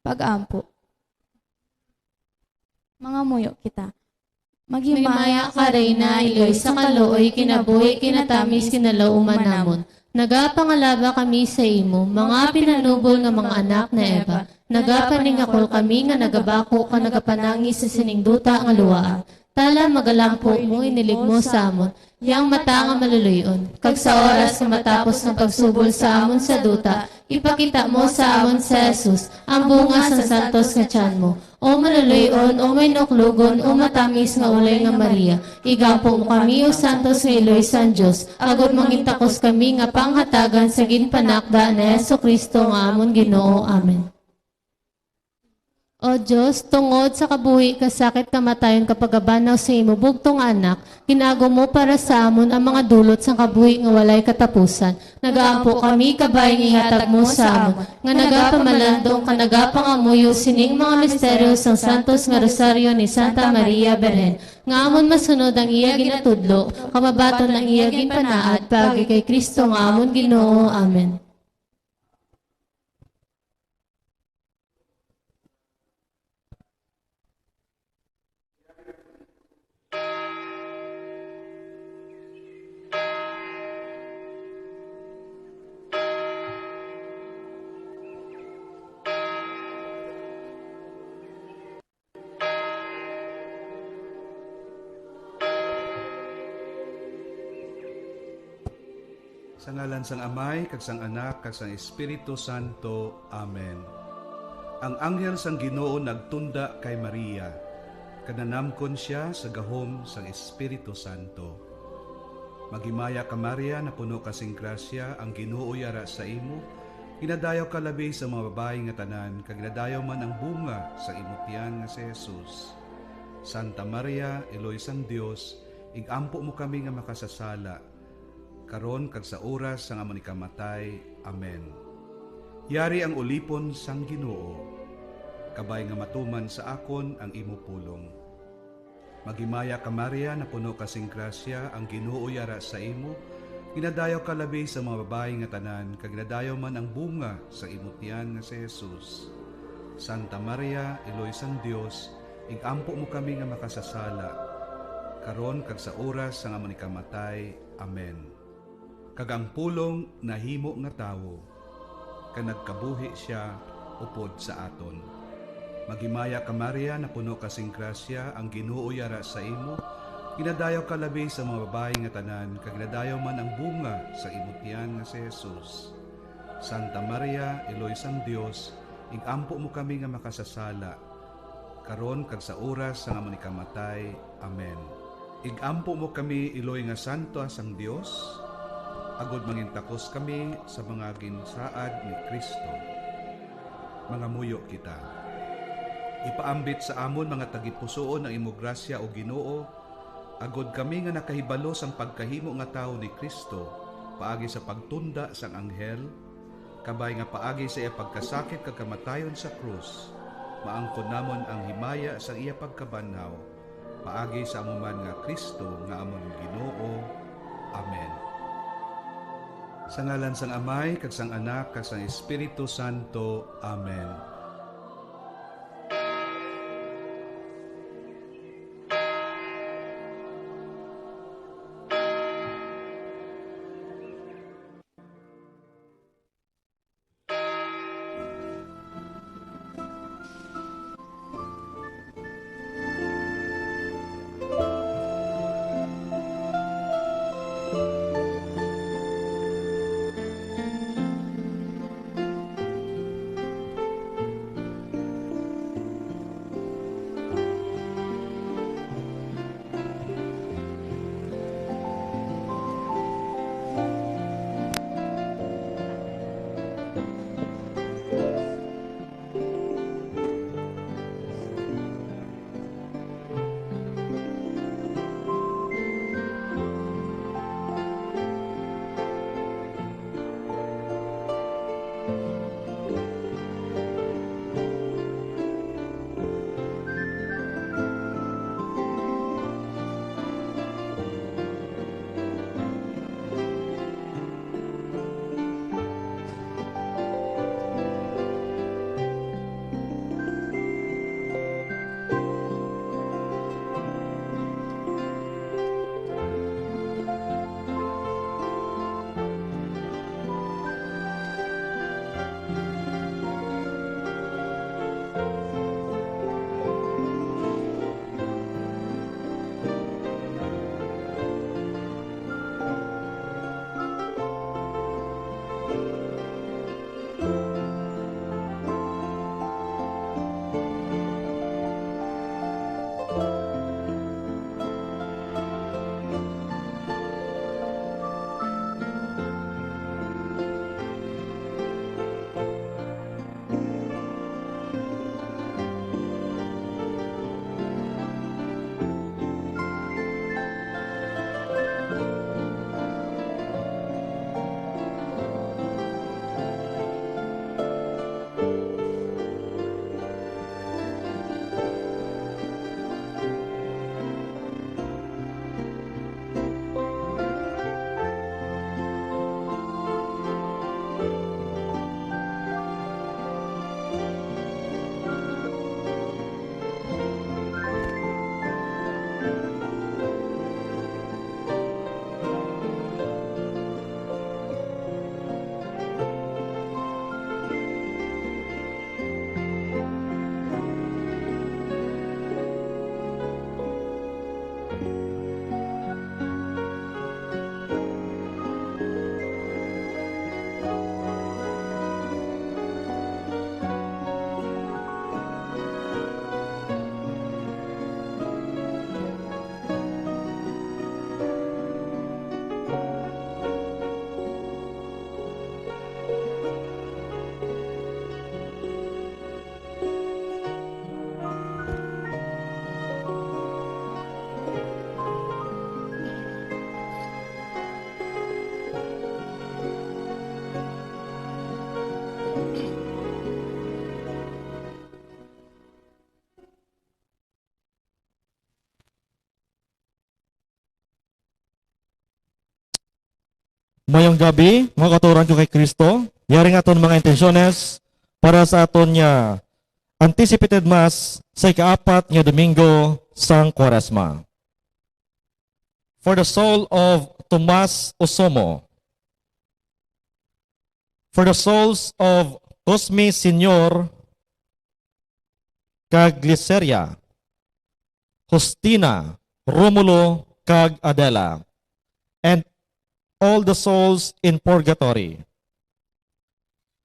pag-ampo. Mga muyo kita. Magimaya ka Reyna, iloy sa kalooy, kinabuhi, kinatamis, kinalauman namon. Nagapangalaba kami sa imo, mga pinanubol nga mga anak na Eva. Nagapaningakol kami nga nagabako ka nagapanangi sa siningduta ang luwaan. Tala magalampo mo, inilig mo sa amon, yang mata nga maluluyon. Kag sa oras nga matapos ng pagsubol sa amon sa duta, ipakita mo sa amon sa Jesus, ang bunga sa santos nga tiyan mo. O maluluyon, o may nuklugon, o matamis nga ulay nga Maria. Igapo mo kami, o santos nga iloy san Diyos. Agod mangintakos kami nga panghatagan sa ginpanakda na Yesu Kristo nga amon Ginoo. Amen. O Diyos, tungod sa kabuhi kasakit kamatayon kapag abanaw sa imo bugtong anak, ginago mo para sa amon ang mga dulot sa kabuhi nga walay katapusan. Nagaampo kami kabayang ihatag mo sa amon, nga nagapamalandong ka nagapangamuyo sining mga misteryo sang santos nga rosaryo ni Santa Maria Beren. Nga amon masunod ang iya ginatudlo, kamabaton ang iya ginpanaad, pagi kay Kristo nga amon Ginoo. Amen. Sa ngalan sang Amay, kag sang Anak, kag sang Espiritu Santo. Amen. Ang anghel sang Ginoo nagtunda kay Maria, kananamkon siya sa gahom sang Espiritu Santo. Magimaya ka Maria, na puno kasing grasya, ang Ginoo yara sa imo, ginadayaw ka labi sa mga babae nga tanan, kag ginadayaw man ang bunga sa imutian nga si Jesus. Santa Maria, Eloy sang Dios, igampo mo kami nga makasasala, karon kag sa oras sang amon ikamatay. Amen. Yari ang ulipon sang Ginoo, kabay nga matuman sa akon ang imo pulong. Magimaya ka Maria, na puno kasing grasya, ang Ginoo yara sa imo, ginadayaw ka labi sa mga babae nga tanan, kag ginadayaw man ang bunga sa imutian nga si Jesus. Santa Maria, Eloy sang Dios, igampo mo kami nga makasasala, karon kag sa oras sang amon ikamatay. Amen. Kag ang pulong nahimo nga tawo, ka nagkabuhi siya upod sa aton. Magimaya ka Maria, na puno kasing grasya, ang Ginoo yara sa imo, ginadayaw ka labi sa mga babae nga tanan, kag ginadayaw man ang bunga sa imutian nga si Jesus. Santa Maria, Eloy sang Dios, igampo mo kami nga makasasala, karon kag sa oras sang amon ikamatay. Amen. Igampo mo kami, Eloy nga santo sang Dios, agod mangintakos kami sa mga ginsaad ni Kristo. Mga muyo kita. Ipaambit sa amon mga tagipusoon ang imo grasya o Ginoo, agod kami nga nakahibalo sang pagkahimo nga tao ni Kristo, paagi sa pagtunda sang anghel, kabay nga paagi sa iya pagkasakit kag kamatayon sa krus, maangkon namon ang himaya sang iya pagkabanhaw, paagi sa amuman nga Kristo nga amon Ginoo. Amen. Sa ngalan sang Amay, kag sang Anak, kag sang Espiritu Santo. Amen. Mayong gabi, mga katuran ko kay Kristo, yaring aton mga intensyones para sa aton niya anticipated Mass sa ikaapat nga Domingo sang Quaresma. For the soul of Tomas Osomo, for the souls of Cosme Senior kag Gliceria, Justina, Romulo kag Adela, and all the souls in purgatory.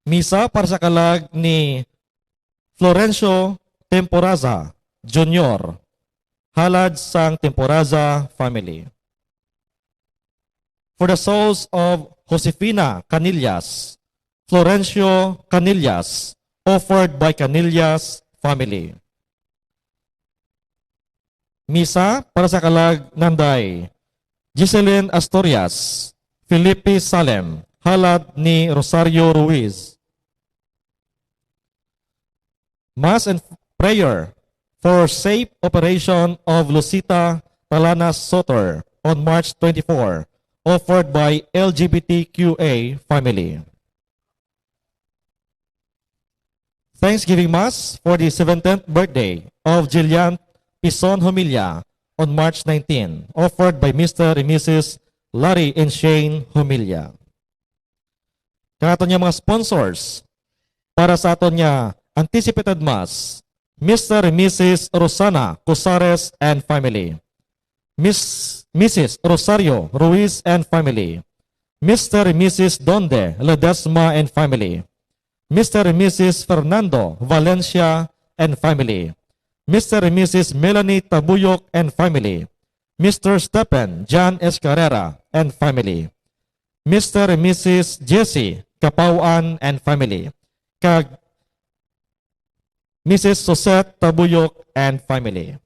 Misa para sa kalag ni Florencio Temporaza Jr. halad sang Temporaza family. For the souls of Josefina Canillas, Florencio Canillas, offered by Canillas family. Misa para sa kalag nanday Giselyn Astorias, Felipe Salem, halad ni Rosario Ruiz. Mass and prayer for safe operation of Lucita Talanas Soter on March 24, offered by LGBTQA family. Thanksgiving Mass for the 17th birthday of Jillian Pison Humilla on March 19, offered by Mr. and Mrs. Larry and Shane Humilla. Kanato niya mga sponsors para sa aton niya anticipated Mass, Mr. and Mrs. Rosana Cosares and family, Mrs. Rosario Ruiz and family, Mr. and Mrs. Donde Ledesma and family, Mr. and Mrs. Fernando Valencia and family, Mr. and Mrs. Melanie Tabuyok and family, Mr. Stephen John Escarrera and family, Mr. and Mrs. Jessie Kapauan and family, kag Mrs. Sosette Tabuyok and family.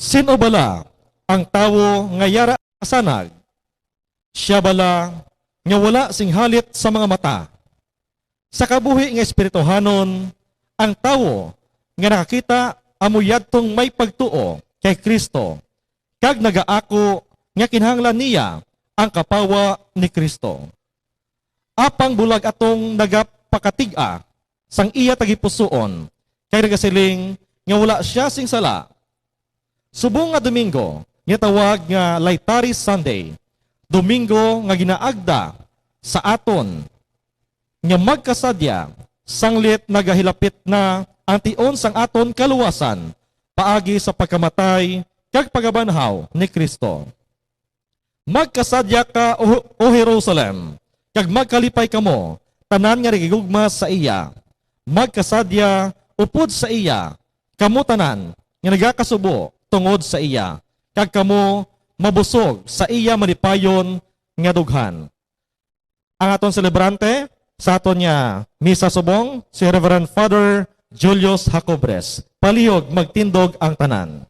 Sino bala ang tawo nga yara asanag? Siya bala nga wala sing halit sa mga mata. Sa kabuhi nga espirituhanon, ang tawo nga nakakita amuyadtong may pagtuo kay Kristo, kag nagaako nga kinahanglan niya ang kapawa ni Kristo. Apang bulag atong nagapakatiga sang iya tagipusoon, kay nagasiling nga wala siya sing sala. Subong nga Domingo, nga tawag nga Laetary Sunday, Domingo nga ginaagda sa aton, nga magkasadya, sanglit nagahilapit na ang tion sang aton kaluwasan, paagi sa pagkamatay, kag pagabanhaw ni Kristo. Magkasadya ka, o Jerusalem, kag magkalipay kamo, tanan nga rigigugma sa iya. Magkasadya, upod sa iya, kamo tanan, nga nagakasubo, tungod sa iya, kag kamo mabusog sa iya malipayon nga dughan. Ang aton celebrante sa aton niya misa subong si Reverend Father Julius Jacobres. Palihog magtindog ang tanan. Ang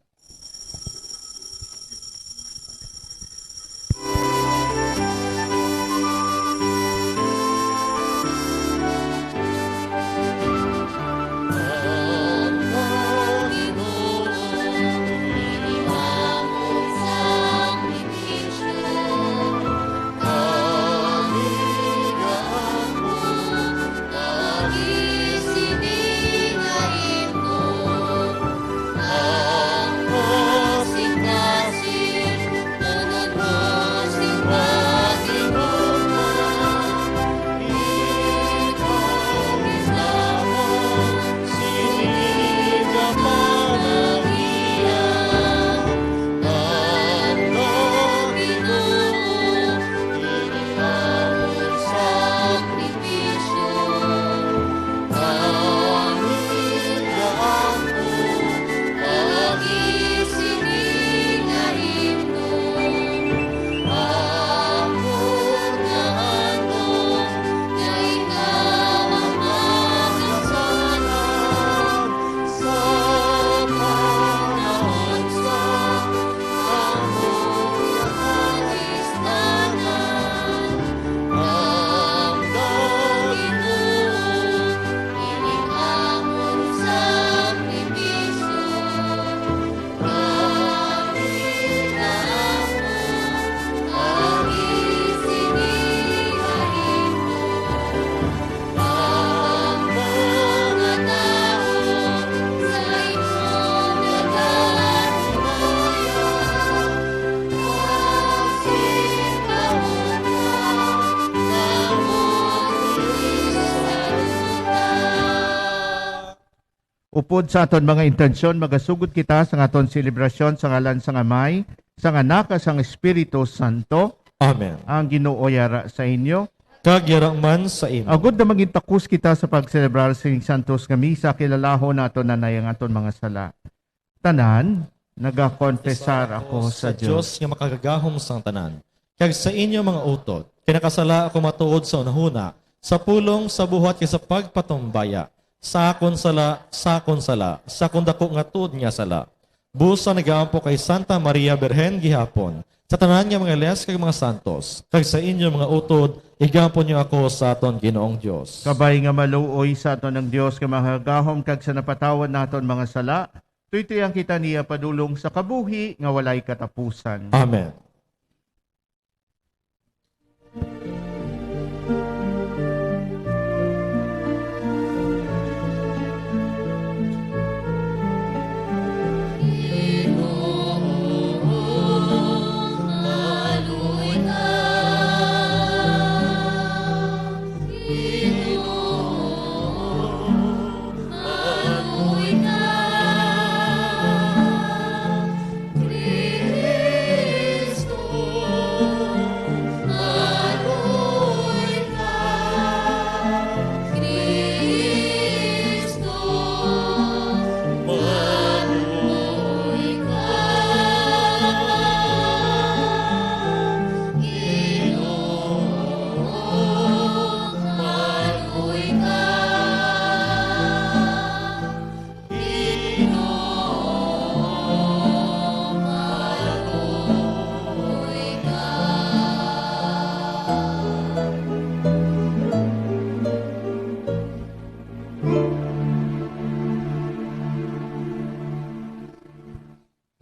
Upod sa aton mga intensyon, magasugod kita sa aton selebrasyon sa ngalan sa Amay, sa Anak, sang Espiritu Santo. Amen. Ang Ginoo yara sa inyo. Kag yarang man sa imo. Agud na magintakus kita sa pagselebrar sa Santos nga misa, kilalaho nato na nayang aton mga sala. Tanan, nagakonfesar ako sa Dios. nga makagagahom sang tanan. Kag sa inyo mga utod, kinakasala ako matuod sa unahuna, sa pulong, sa buhat, kay sa pagpatumbaya. Sakon sala, sakon dako nga tuod nga sala. Busa nagaampo kay Santa Maria Berhen gihapon, sa tanan nga mga les kag mga santos, kag sa inyo mga utod, igampo niyo ako sa aton Ginoong Dios. Kabay nga maluoy sa aton ng Dios nga mahagahom kag sa napatawad naton mga sala, tuytoyang kita niya padulong sa kabuhi nga walay katapusan. Amen.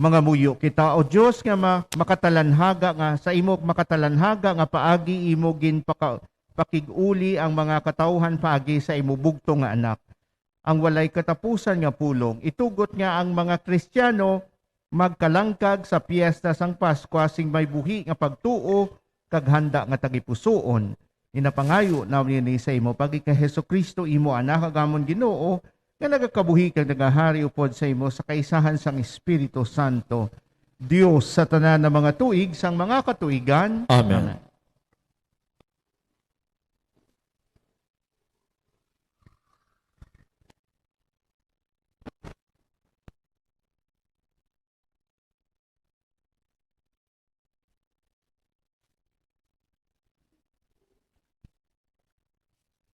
Mga muyo kita o Dios nga makatalanhaga nga sa imo makatalanhaga nga paagi imo gin pakiguli ang mga katawhan paagi sa imo bugto nga anak. Ang walay katapusan nga pulong itugot nga ang mga Kristiyano magkalangkag sa piyesta sang Pasko sing may buhi nga pagtuo kag handa nga tagipusoon. Inapangayo namin ni sa imo pagi kay Hesukristo imo anak agamon Ginoo nga nagakabuhi kag nagahari upod sa imo sa kaisahan sang Espiritu Santo, Dios sa tanan ng mga tuig sang mga katuigan. Amen.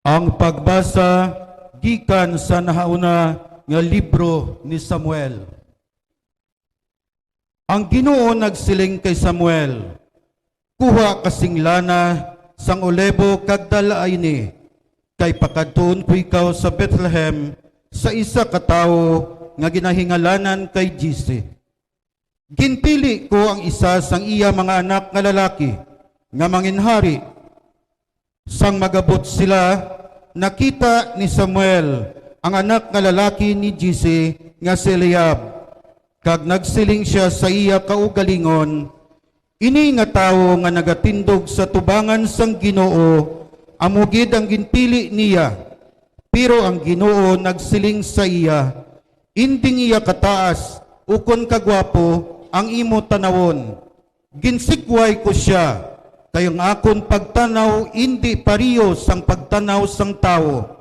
Ang pagbasa gikan sa nahauna nga libro ni Samuel. Ang Ginoo nagsiling kay Samuel, kuha kasing lana sang olebo kag dalaay ni, kay pakadtuon ko ikaw sa Bethlehem sa isa ka tawo nga ginahingalanan kay Jise. Ginpili ko ang isa sang iya mga anak nga lalaki nga manginhari. Sang magabot sila, nakita ni Samuel ang anak nga lalaki ni Jise nga si Eliab, kag nagsiling siya sa iya kaugalingon, ini nga tawo nga nagatindog sa tubangan sang Ginoo, amugid ang ginpili niya. Pero ang Ginoo nagsiling sa iya, inding iya kataas, ukon kagwapo ang imo tanawon. Ginsikway ko siya, kayong akon pagtanaw hindi pariyo sang pagtanaw sang tao.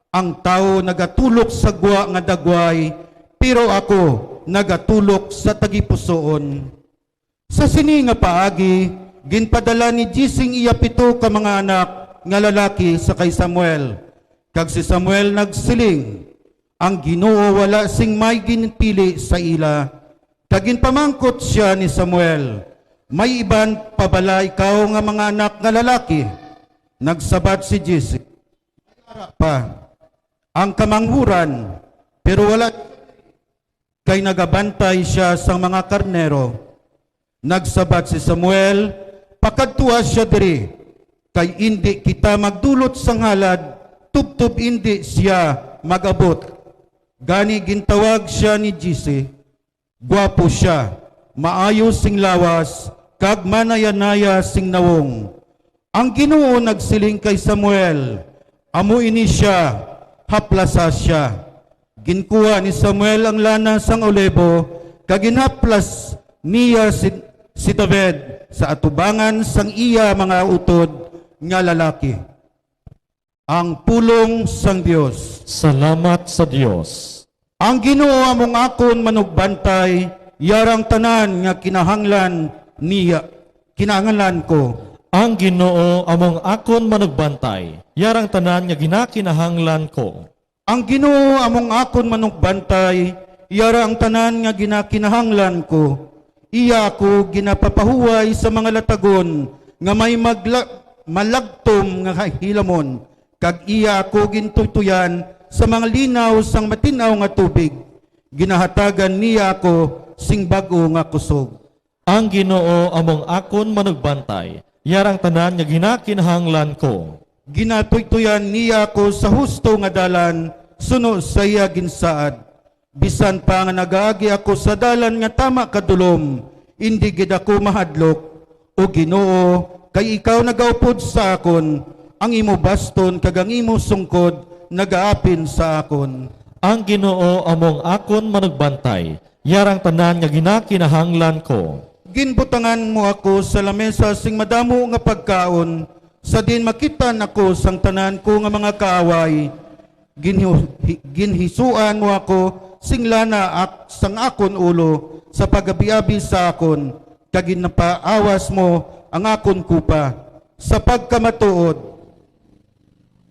Ang tao nagatulok sa gwa nga dagway, pero ako nagatulok sa tagipusoon. Sa sini nga paagi, ginpadala ni Jising iya 7 ka mga anak nga lalaki sa kay Samuel. Kag si Samuel nagsiling, ang Ginoo wala sing may ginpili sa ila. Kag ginpamangkot siya ni Samuel, may iban pabala ikaw nga mga anak nga lalaki. Nagsabat si Jesse, pa ang kamanghuran, pero wala kay nagabantay siya sa mga karnero. Nagsabat si Samuel, pakadtua siya diri, kay indi kita magdulot sang halad, tubtub indi siya magabot. Gani gintawag siya ni Jesse, gwapo siya, maayo sing lawas, kag manaya-naya sing nawong. Ang Ginoo nagsiling kay Samuel, amo ini siya, haplasa siya. Ginkuha ni Samuel ang lana sang olebo, kaginhaplas niya si David sa atubangan sang iya mga utod nga lalaki. Ang pulong sang Dios. Salamat sa Dios. Ang Ginoo among akon manugbantay, yarang tanan nga kinahanglan niya, kinahanglan ko. Ang Ginoo among akon manugbantay, yarang tanan nga ginakinahanglan ko. Ang Ginoo among akon manugbantay, yara ang tanan nga ginakinahanglan ko. Iya ako ginapapahuway sa mga latagon nga may malagtom nga hilamon. Kag iya ako gintutuyan sa mga linaw sang matinaw nga tubig. Ginahatagan niya ako sing bago nga kusog. Ang Ginoo among akon manugbantay, yarang tanan nga ginakinahanglan ko. Ginatuytuyan niya ako sa husto nga dalan, suno sa iya ginsaad. Bisan pa nga nagaagi ako sa dalan nga tama kadulom, hindi gid ako mahadlok. O Ginoo, kay ikaw nagaupod sa akon, ang imo baston kag ang imo sungkod nagaapin sa akon. Ang Ginoo among akon manugbantay, yarang tanan nga ginakinahanglan ko. Ginbutangan mo ako sa lamesa sing madamo nga pagkaon, sa din makitan ako sang tanan ko nga mga kaaway. Ginhisuan mo ako sing lana sang akon ulo sa pagabiabi sa akon, kag ginapaawas mo ang akon kupa. Sa pagkamatuod,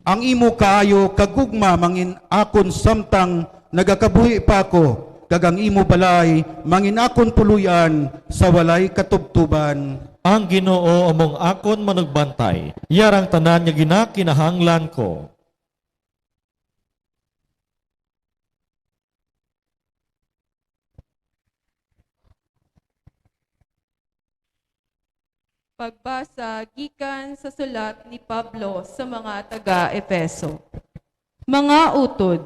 ang imo kaayo kagugma mangin akon samtang nagakabuhi pa ako, kag ang imo balay mangin akon tuluyan sa walay katubtuban. Ang Ginoo among akon manugbantay, yarang tanan nga ginakinahanglan ko. Pagbasa gikan sa sulat ni Pablo sa mga taga-Efeso. Mga utod,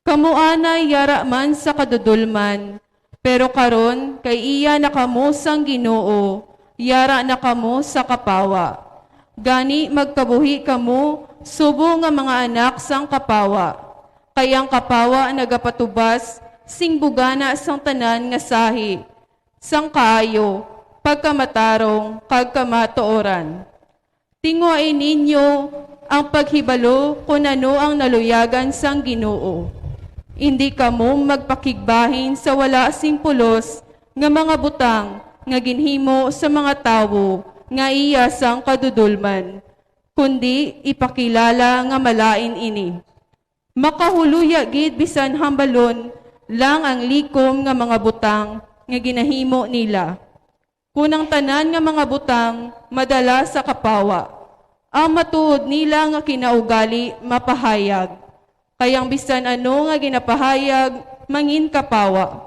kamuanay yara man sa kadudulman, pero karon kay iya nakamo sang Ginoo, yara na kamo sa kapawa. Gani magkabuhi kamo, subo nga mga anak sang kapawa. Kayang kapawa nagapatubas, sing bugana sang tanan nga sahi. Sang kaayo, pagkamatarong, kag kamatooran. Tinguain ninyo ang paghibalo kung ano ang naluyagan sang Ginoo. Hindi kamo magpakigbahin sa wala sing pulos nga mga butang, nga ginhimo sa mga tawo nga iya sang kadudulman, kundi ipakilala nga malain ini. Makahuluya gid bisan hambalon lang ang likom nga mga butang nga ginahimo nila. Kunang tanan nga mga butang madala sa kapawa. Ang matuod nila nga kinaugali mapahayag. Kayang bisan ano nga ginapahayag mangin kapawa.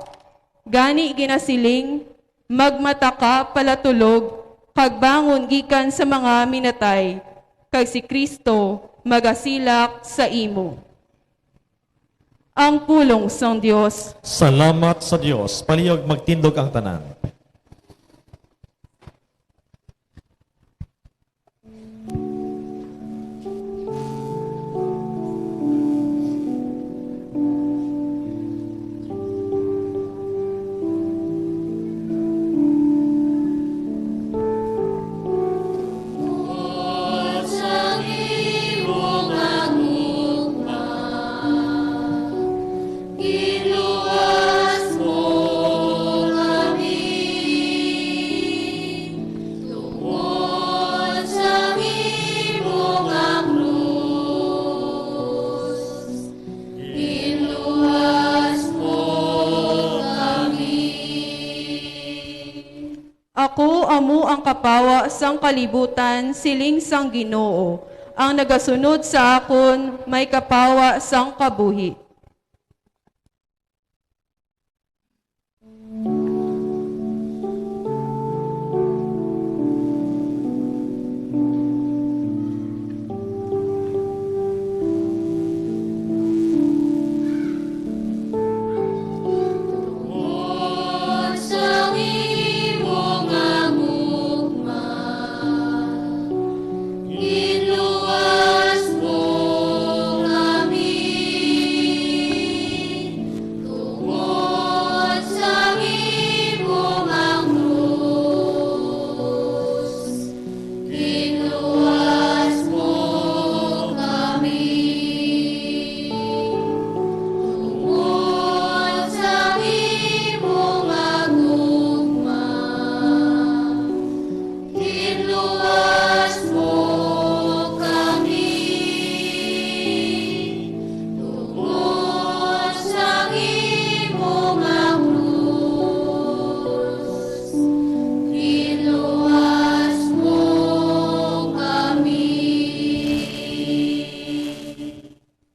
Gani ginasiling magmataka palatulog, kag bangon gikan sa mga minatay, kag si Kristo magasilak sa imo. Ang pulong sang Dios. Salamat sa Dios. Palihog magtindog ang tanan. Ako amo ang kapawa sang kalibutan, siling sang Ginoo. Ang nagasunod sa akon, may kapawa sang kabuhi.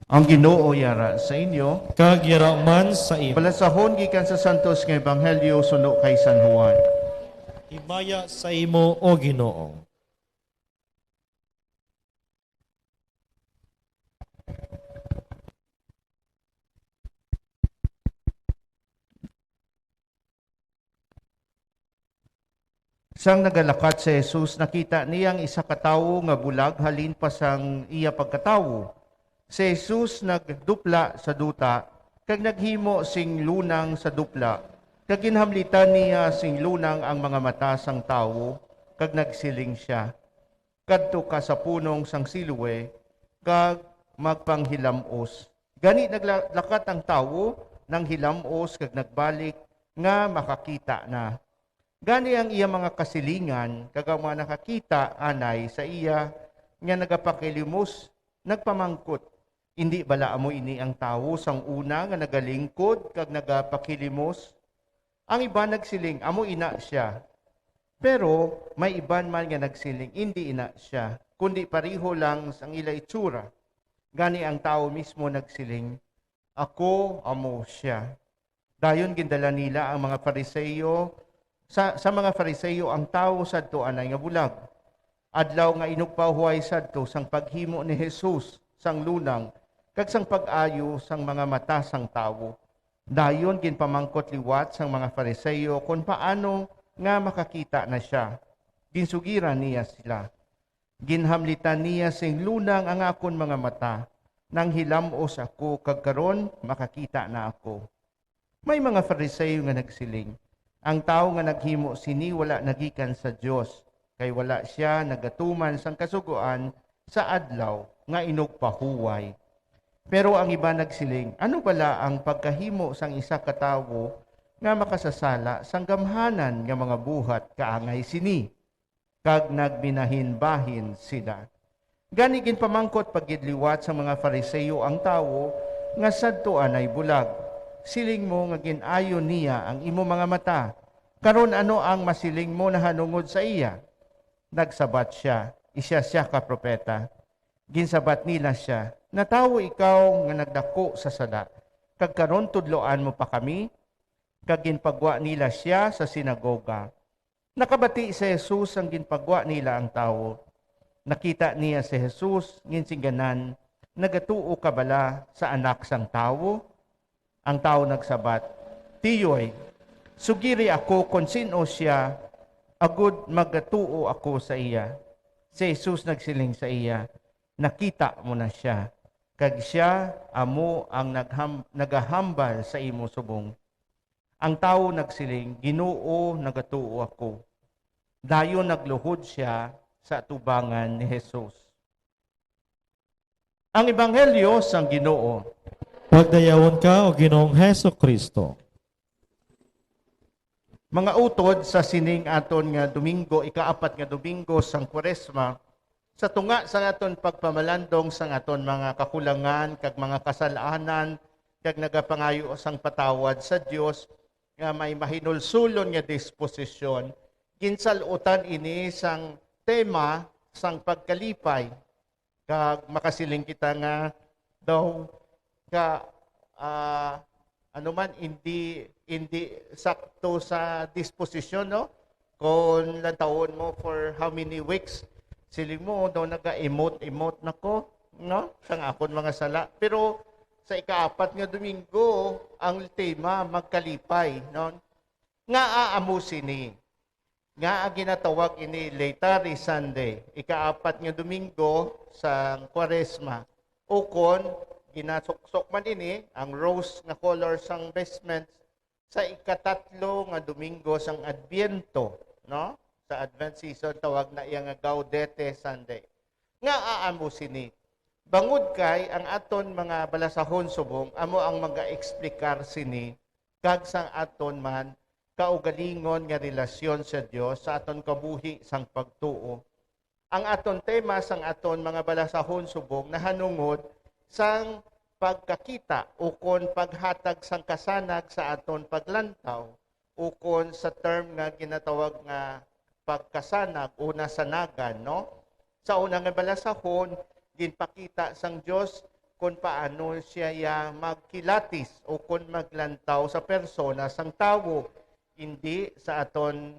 Ang Ginoo yara sa inyo. kag yara man sa imo. Balasahon gikan sa Santos nga Ebanghelyo suno kay San Juan. Himaya sa imo, O Ginoo. Sang nagalakat si Jesus, nakita niyang isa katawo nga bulag halin pa sang iya pagkatawo. Si Jesus nagdupla sa duta, kag naghimo sing lunang sa dupla, kag ginhamlitan niya sing lunang ang mga mata sang tawo, kag nagsiling siya. Kadto ka sa punong sang Siloe, kag magpanghilamos. Gani naglakat ang tawo, nang hilamos kag nagbalik, nga makakita na. Gani ang iya mga kasilingan, kag ang mga nakakita anay sa iya, nga nagapakilimos, nagpamangkot. Hindi bala amo ini ang tawo sang una nga nagalingkod, kag nagapakilimos. Ang iba nagsiling, amo ina siya. Pero may iban man nga nagsiling, hindi ina siya, kundi pariho lang ang ila itsura. Gani ang tao mismo nagsiling, ako amo siya. Dayon gindala nila ang mga Fariseyo, sa mga Fariseyo ang tao sadto anay nga bulag. Adlaw nga inugpahuay sadto sang paghimo ni Jesus sang lunang, kag sang pag-ayo sang mga mata sang tawo. Dayon ginpamangkot liwat sang mga Fariseyo kung paano nga makakita na siya. Ginsugiran niya sila. Ginhamlitan niya sing lunang ang akon mga mata, nang hilamos ako kag karon makakita na ako. May mga Fariseyo nga nagsiling, ang tao nga naghimo sini wala nagikan sa Dios, kay wala siya nagatuman sang kasuguan sa adlaw nga inugpahuway. Pero ang iba nagsiling, ano pala ang pagkahimo sang isa ka tawo nga makasasala sang gamhanan nga mga buhat kaangay sini, kag nagbinahin-bahin sila. Gani ginpamangkot pagidliwat sa mga Fariseyo ang tawo nga sadtoan ay bulag. Siling mo nga ginayo niya ang imo mga mata. Karon ano ang masiling mo na hanungod sa iya? Nagsabat siya, siya ka propeta. Ginsabat nila siya, natawo ikaw nga nagdako sa sala, kag karon tudloan mo pa kami? Kag ginpagwa nila siya sa sinagoga. Nakabati si Jesus ang ginpagwa nila ang tawo. Nakita niya si Jesus, ginsiganan, nagatuo ka bala sa anak sang tawo? Ang tao nagsabat, Tiyoy, sugiri ako kung sino siya, agud magatuo ako sa iya. Si Jesus nagsiling sa iya, nakita mo na siya, kag siya amo ang nagahambal sa imo subong. Ang tao nagsiling, Ginoo, nagatuo ako. Dayon nagluhod siya sa tubangan ni Jesus. Ang Ebanghelyo sang Ginoo. Pagdayawon ka, O Ginoong Heso Kristo. Mga utod sa sining aton nga Domingo, ikaapat nga Domingo sang Kwaresma, sa tunga sang aton pagpamalandong sang aton mga kakulangan, kag mga kasalanan, kag nagapangayo sang patawad sa Dios nga may mahinulsulon nga disposisyon, ginsalutan ini sang tema sang pagkalipay, kag makasiling kita nga daw ka anuman hindi sakto sa disposisyon, no? Kung lantaon mo for how many weeks, siling mo daw naga-emote nako, no? Sang akon mga sala. Pero sa ikaapat nga Domingo, ang tema magkalipay, no? Nga aamusin ni. Nga ginatawag ini Laetary Sunday, ikaapat nga Domingo sa Kwaresma. Ukon ginasuksok man ini ang rose nga color sang vestments sa ikatatlo nga Domingo sang Adbyento, no? Sa Advent season tawag na iya nga Gaudete Sunday. Nga aamo sini. Bangod kay ang aton mga balasahon subong amo ang mga-eksplikar sini kag sang aton man kaugalingon nga relasyon sa Dios sa aton kabuhi sang pagtuo. Ang aton tema sang aton mga balasahon subong nahanungod sang pagkakita ukon paghatag sang kasanag sa aton paglantaw ukon sa term nga ginatawag nga pagkasanag o nasanagan, no? Sa unang balasahon ginpakita sang Dios kung paano siya magkilatis o kung maglantaw sa persona sang tawo. Hindi sa aton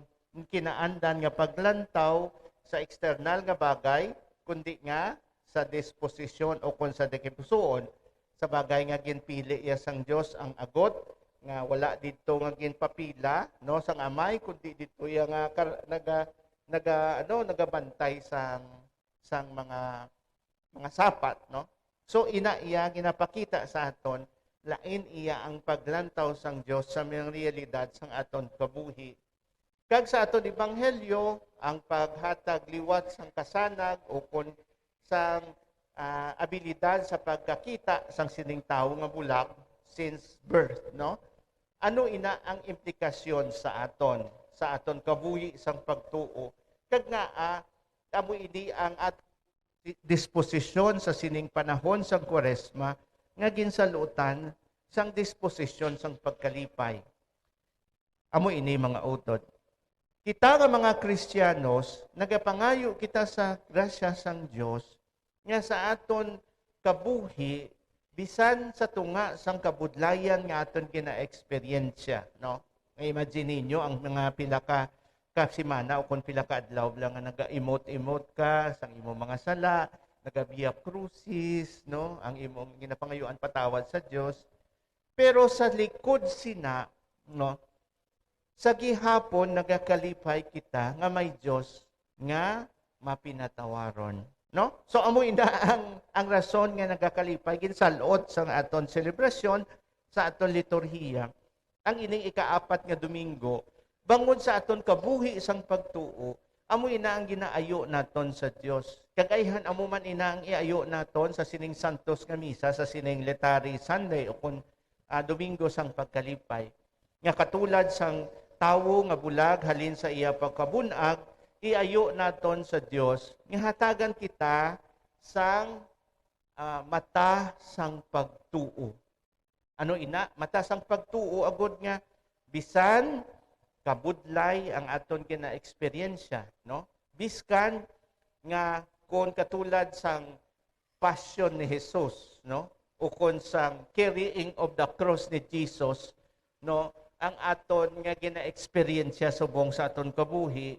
kinaandan nga paglantaw sa external nga bagay, kundi nga sa disposisyon o kung sa dekipusoon sa bagay nga ginpili iya sang Dios ang agot nga wala dito nga ginpapila no sang amay kundi dito iya nga nagabantay sang mga sapat no. So ina iya ginapakita sa aton lain iya ang paglantaw sang Dios sa mga realidad sang aton kabuhi. Kag sa aton ebanghelyo ang paghatag liwat sang kasanag o kon sang abilidad sa pagkakita sang sining tawo nga bulag since birth, no? Ano ina ang implikasyon sa aton kabuhi sang pagtuo? Kag nga amo ini ang disposisyon sa sining panahon sang Kwaresma nga ginsalutan sang disposisyon sang pagkalipay. Amo ini mga utod. Kita nga mga Kristiyanos, nagapangayo kita sa grasya sang Dios nga sa aton kabuhi bisan sa tunga sang kabudlayan nga aton gina-eksperyensya, no? Imagine niyo ang mga pila ka simana o kung pila ka adlaw lang nga naga-emote ka sang imong mga sala, nagabiya crucis, no? Ang imong ginapangayuan patawad sa Dios. Pero sa likod sina, no? Sa gihapon nagakalipay kita nga may Dios nga mapinatawaron, no? So amo ina ang rason nga nagakalipay ginsalot sa aton selebrasyon sa aton liturhiya. Ang ining ikaapat nga Domingo bangod sa aton kabuhi sang pagtuo, amo ina ang ginaayo naton sa Dios. Kagayhan amo man ina ang iayo naton sa sining Santos nga misa sa sining Letary Sunday o kun Domingo sang pagkalipay. Nga katulad sang tawo nga bulag halin sa iya pagkabunag, iayo naton sa Dios nga hatagan kita sang mata sang pagtuo. Ano ina? Mata sang pagtuo agud nga bisan kabudlay ang aton kina-eksperyensya, no? Biskan nga kon katulad sang passion ni Jesus, no? O kon sang carrying of the cross ni Jesus, no? Ang aton nga gina-eksperyensya subong sa aton kabuhi,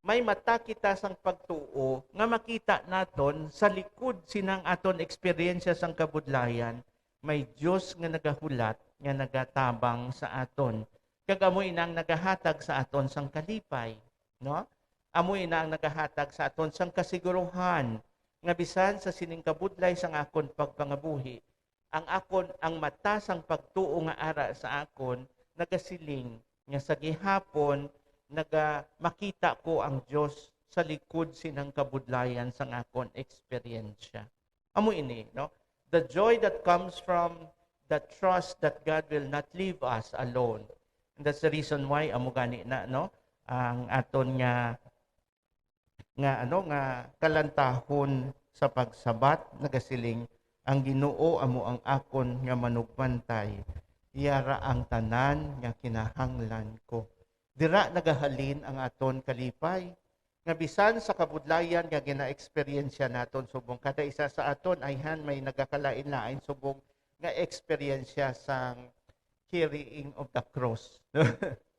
may mata kita sang pagtuo nga makita naton sa likod sinang aton eksperyensya sang kabudlayan, may Dios nga nagahulat nga nagatabang sa aton. Kag amo inang nagahatag sa aton sang kalipay, no? Amo inang nagahatag sa aton sang kasiguruhan nga bisan sa sining kabudlay sang akon pagpangabuhi, ang mata sang pagtuo nga ara sa akon nagasiling nga sa gihapon makita ko ang Dios sa likod sinang kabudlayan sang akon eksperyensya. Amo ini, no? The joy that comes from the trust that God will not leave us alone. And that's the reason why amo gani na, no? Ang aton nga kalantahon sa pagsabat nagasiling ang Ginoo amo ang akon nga manugpantay. Iyara ang tanan nga kinahanglan ko. Dira nagahalin ang aton kalipay. Nga bisan sa kabudlayan nga gina-eksperyensya naton subong kada isa sa aton ayhan may nagakalain-lain subong nga eksperyensya sang carrying of the cross.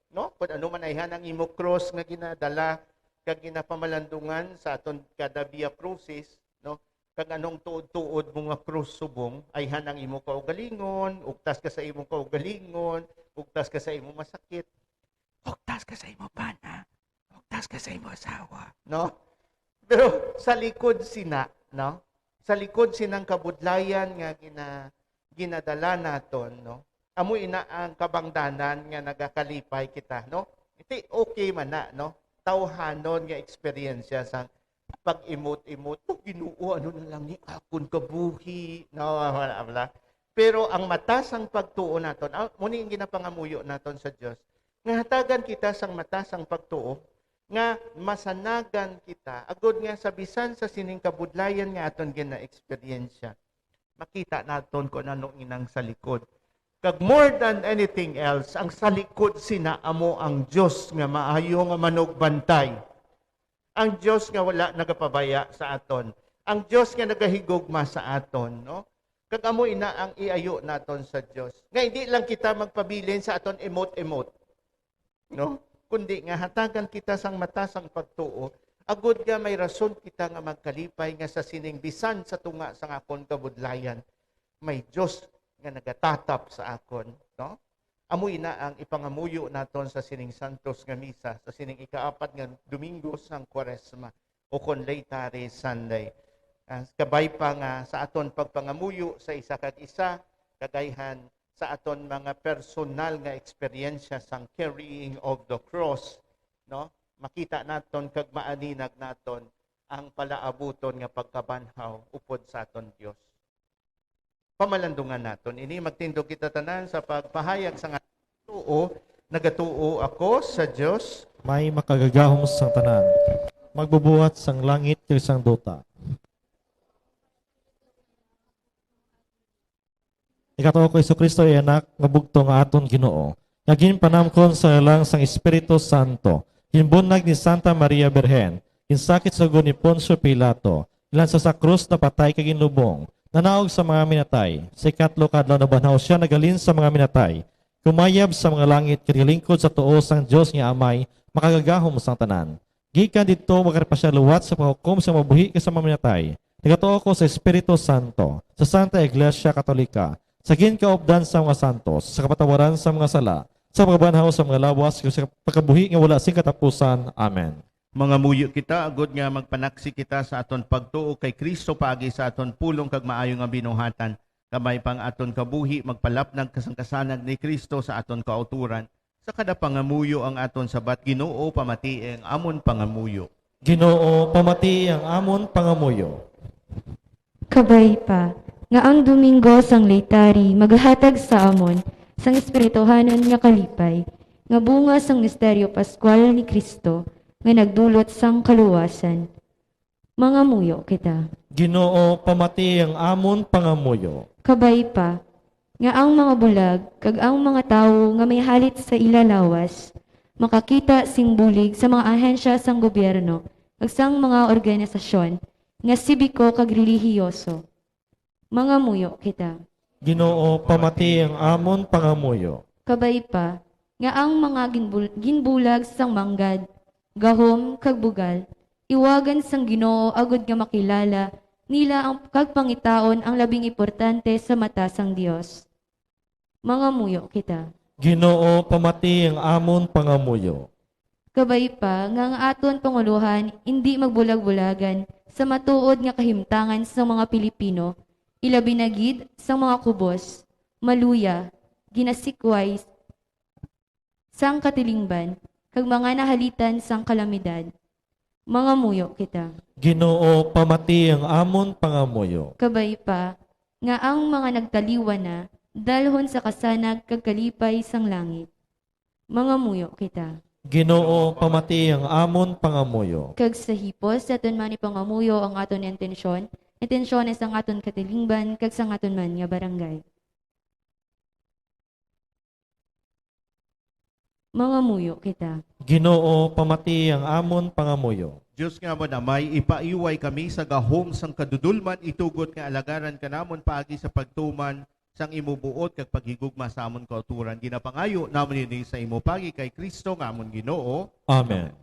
No? Kung ano man ayhan ang imo cross nga ginadala kag ginapamalandungan sa aton kada via crucis, no? Kag anong tuod-tuod mo nga krus subong, ayhan ang imo kaugalingon, ugtas ka sa imong kaugalingon, ugtas ka sa imong masakit, ugtas ka sa imong bana, ugtas ka sa imong asawa, no? Pero sa likod sina, no? Sa likod sinang kabudlayan nga ginadala naton, no? Amo ina ang kabangdanan nga nagakalipay kita, no? Iti okay man na, no? Tawhanon nga eksperyensya sa pag-imot-imot, Ginoo, ano na lang ni akon kabuhi. No, wala. Pero ang mata sang pagtuo naton, muni ang ginapangamuyo naton sa Dios. Nga hatagan kita sang mata sang pagtuo, nga masanagan kita, agud nga sa bisan sa sining kabudlayan nga aton gina-eksperyensya. Makita naton kung ano inang sa likod. Kag more than anything else, ang sa likod sina amo ang Dios nga maayo nga manugbantay. Ang Diyos nga wala nagapabaya sa aton. Ang Diyos nga nagahigugma sa aton, no? Kag amoy na ang iayo naton sa Dios. Nga hindi lang kita magpabilin sa aton emote-emote. No? Kundi nga hatagan kita sang mata sang pagtuo. Agud nga may rason kita nga magkalipay nga sa sining bisan sa tunga sang akon kabudlayan. May Dios nga nagatatap sa akon, no? Amoy na ang ipangamuyo naton sa sining Santos nga misa, sa sining ikaapat nga Domingo sang Kwaresma o kon Laetare Sunday. Kabay pa nga sa aton pagpangamuyo sa isa kag isa, kagayhan sa aton mga personal nga eksperyensya sang carrying of the cross, no? Makita naton kag maaninag naton ang palaabuton nga pagkabanhaw upod sa aton Dios. Pamalandungan naton ini magtindog kita tanan sa pagpahayag sa tuo, nagatuo ako sa Dios, May makagagahom sang tanan. Magbubuhat sang langit ken sang duta. Ikatuo ko Kristo ay anak nga bugto nga aton Ginoo. Nga ginpanamkon sa lang sang Espiritu Santo. Ginbunnag ni Santa Maria Birhen. Ginsakit sa ni Poncio Pilato. Ilan sa krus na patay kag ginlubong. Nanaog sa mga minatay. Sa ikatlo kadlaw na banhaw siya nagalin sa mga minatay. Kumayab sa mga langit kagilingkod sa tuo sang Dios nga Amay makagagahom sang tanan. Gikan didto magarpa siya luwat sa paghukom sa mabuhi ka sa mga minatay. Nagatuo ko sa Espiritu Santo, sa Santa Iglesia Katolika, sa ginkaupdan sa mga santos, sa kapatawaran sa mga sala, sa pagbanhaw sa mga lawas, sa pagkabuhi nga wala sing katapusan. Amen. mga muyo kita, agud nga magpanaksi kita sa aton pagtuo kay Kristo paagi sa aton pulong kag maayo nga binuhatan. Kamay pang aton kabuhi, magpalapnag kasangkasanag ni Kristo sa aton kauturan. Sa kada pangamuyo ang aton sabat, Ginoo pamati ang amon pangamuyo. Ginoo, pamati ang amon pangamuyo. Kabay pa, nga ang Domingo sang Laetari maghatag sa amon sang espirituhanon nga kalipay, nga bunga sang misteryo Pascual ni Kristo, nga nagdulot sang kaluwasan. Mga muyo kita. Ginoo, pamati ang amon pangamuyo. Kabay pa, nga ang mga bulag, kag ang mga tawo nga may halit sa ilalawas, makakita sing bulig sa mga ahensya sang gobyerno, kag sang mga organisasyon, nga sibiko kag relihiyoso. Mga muyo kita. Ginoo, pamati ang amon pangamuyo. Kabay pa, nga ang mga ginbulag sang manggad, gahom kag bugal, iwagan sang Ginoo agud nga makilala nila ang kagpangitaon ang labing importante sa mata sang Dios. Mga muyo kita. Ginoo, pamati ang amon pangamuyo. Kabay pa nga ang aton panguluhan hindi magbulag-bulagan sa matuod nga kahimtangan sa mga Pilipino, ilabi na gid sa mga kubos, maluya, ginasikway, sang katilingban, kag mga nahalitan sang kalamidad. Mga muyo kita. Ginoo, pamati ang amon pangamuyo. Kabay pa, nga ang mga nagtaliwa na, dalhon sa kasanag kag kalipay sang langit. Mga muyo kita. Ginoo, pamati ang amon pangamuyo. Kag sa hipos, sa aton man ipangamuyo ang aton intensyon is ang aton katilingban, kag sang aton man nga barangay. Mga muyo kita. Ginoo, pamati ang amon pangamuyo. Diyos nga mo na may ipaiway kami sa gahom sang kadudulman itugot nga alagaran kanamon paagi sa pagtuman sang imubuot kag paghigugma sa amon kauturan. Ginapangayo namon ini sa imo pagi kay Kristo nga amon Ginoo. Amen. Ang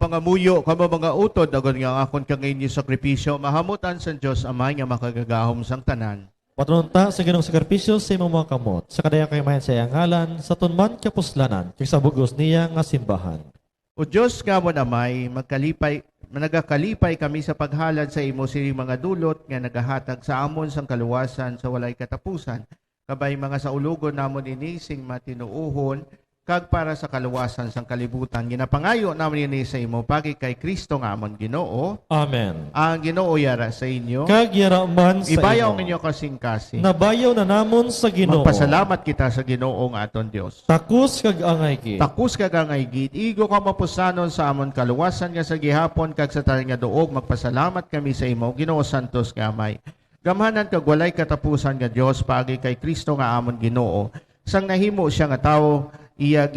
mga muyo, kamo mga utod, agon nga akon kang inyo sakripisyo, mahamutan sa Diyos Amay nga makagagahom sang tanan. Patronta sa ginong sakripisyo sa imong mga kamot, sa kadaya kay mayan sa iyang ngalan, sa tunman kapuslanan, kay sa bugos niya nga simbahan. O Diyos nga mo namay, nagakalipay kami sa paghalad sa imo sining mga dulot nga nagahatag sa amon sang kaluwasan sa walay katapusan. Kabay mga saulugon namon inising matinuuhon, kag para sa kaluwasan sang kalibutan. Ginapangayo namin ini sa imo, pagi kay Kristo nga amon Ginoo. Amen. Ang Ginoo yara sa inyo. Kag yaraman sa Ibayaw imo. ninyo kasing-kasing. Nabayaw na namon sa Ginoo. Magpasalamat kita sa Ginoo nga aton Dios. Takus kag angay ki. Takus kag angay gid, igo ka mapusanon sa amon kaluwasan nga sa gihapon kag sa tanan nga duog, magpasalamat kami sa imo, Ginoo Santos nga Amay. Gamhanan kag walay katapusan nga Dios pagi kay Kristo nga amon Ginoo. Sang nahimo siya nga tawo, iya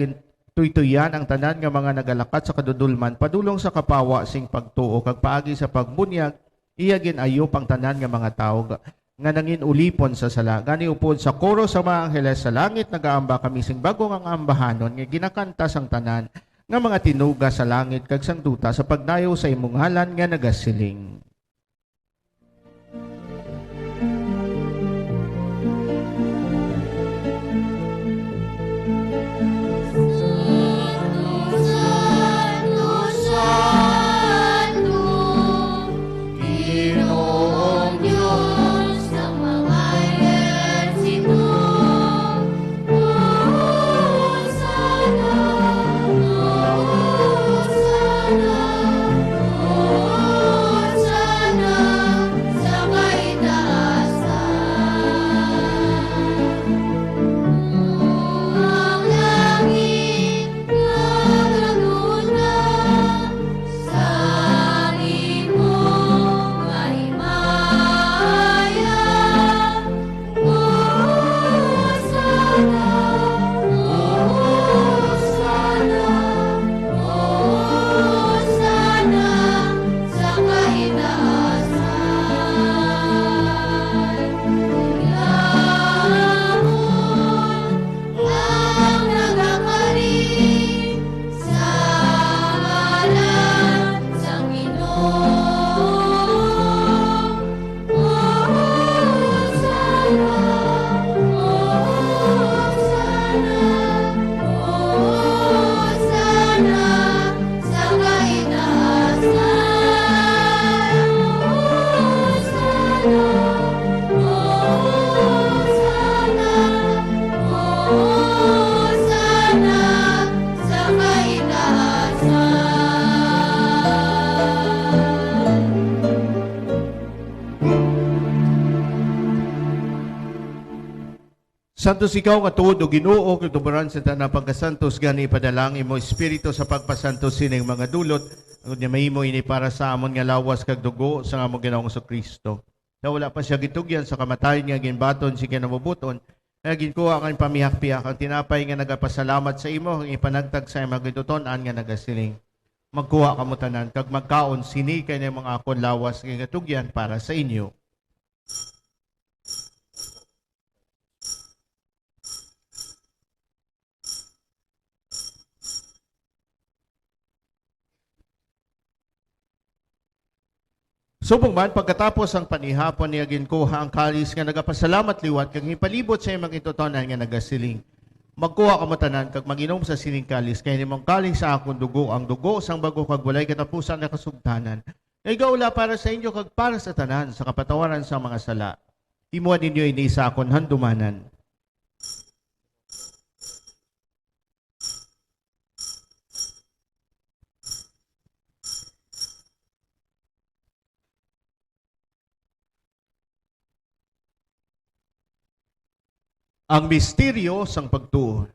tuytuyan ang tanan nga mga nagalakat sa kadudulman, padulong sa kapawa sing pagtuo kag paagi sa pagbunyag, iya ginayop ang tanan nga mga tao nga nangin ulipon sa sala. Gani upod sa koro sa mga angheles sa langit nagaamba kami sing bagong ang ambahanon nga ginakanta sang tanan nga mga tinuga sa langit kag sang duta sa pagdayo sa imong ngalan nga nagasiling. Santos ikaw nga tuod o Ginoo, katubaran sa tanang pagkasantos, gani padalangin mo Espiritu sa pagpasantos sining mga dulot, ang niya mahimo ini para sa amon nga lawas kag dugo sa among Ginoong Kristo. Na wala pa siya gitugyan sa kamatayon nga ginbaton si kinamubuton, na ginkuha kang pamihak-pihak ang tinapay nga nagapasalamat sa imo, ang ipanagtag sa imong gituton-an nga nagasiling. Magkuha ka mo tanan, kag magkaon sini kay na mga akon lawas nga gatugyan para sa inyo. Subong man, pagkatapos ang panihapon niya ginkuha ang kalis nga nagapasalamat liwat kag ipalibot sa imong itutonan nga nagasiling. Magkuha ka mo tanan kag maginom sa sining kalis kay nimong kalis sa akong dugo, ang dugo sang bago kag walay katapusan na kasugtanan. Igaula para sa inyo kag para sa tanan sa kapatawaran sa mga sala. Timuan ninyo ini sa akon handumanan. Ang misteryo sang pagtuo.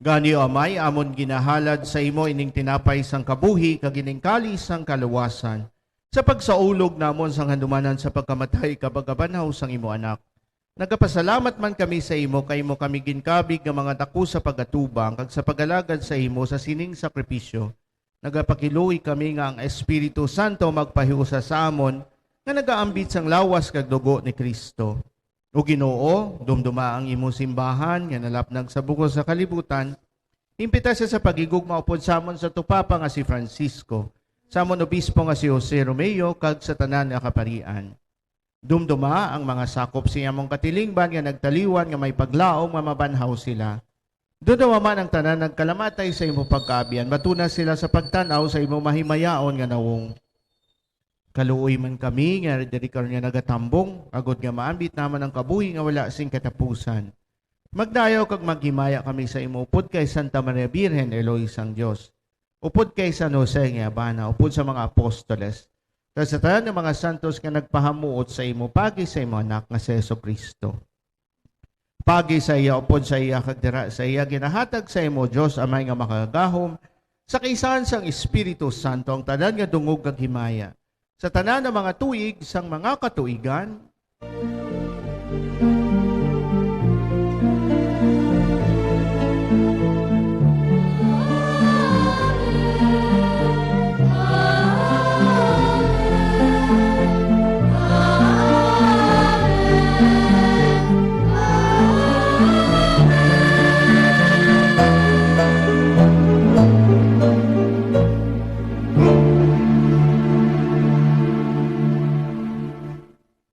Gani o amay, amon ginahalad sa imo ining tinapay sang kabuhi, kagining kalis sang kaluwasan. Sa pagsaulog namon sang handumanan sa pagkamatay, kabagabanhaw sang imo anak. Nagapasalamat man kami sa imo, kay mo kami ginkabig nga mga dako sa pagatubang, kag sa pagalagad sa imo sa sining sakripisyo. Nagapakiluoy kami nga ang Espiritu Santo magpahiusa sa amon, nga nagaambit sang lawas kag dugo ni Kristo. O Ginoo, dumduma ang imo simbahan, nga nalapnag sa bukod sa kalibutan, impita siya sa pagigugma upod sa amon sa tupapa nga si Francisco, sa amon obispo nga si Jose Romeo, kag sa tanan nga kaparian. Dumduma ang mga sakop siya mong katilingban nga nagtaliwan nga may paglaom nga mabanhaw sila. Dudawa man ang tanan nagkalamatay sa imo pagkaabian, matuna sila sa pagtanaw sa imo mahimayaon nga nawong. Kaluoy man kami nga diri karon nga nagatambong, agod nga maambit naman ang kabuhi nga wala sing katapusan. Magdayaw kag maghimaya kami sa imo upod kay Santa Maria Virgen Eloy sang Dios. Upod kay San Jose nga Abana, upod sa mga apostoles. Kag sa tanan ng mga santos nga nagpahamuot sa imo pagi sa imo anak nga si Jesucristo. Pagi sa iya upod sa iya kag dira sa iya ginahatag sa imo Dios amay nga makagahom sa kaisahan sang Espiritu Santo ang tanan nga dungog kag himaya. Sa tanan ng mga tuig sang mga katuigan,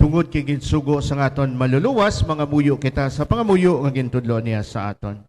tungod kay ginsugo sa aton maluluwas, mga muyo kita sa pangamuyo nga gintudlo niya sa aton.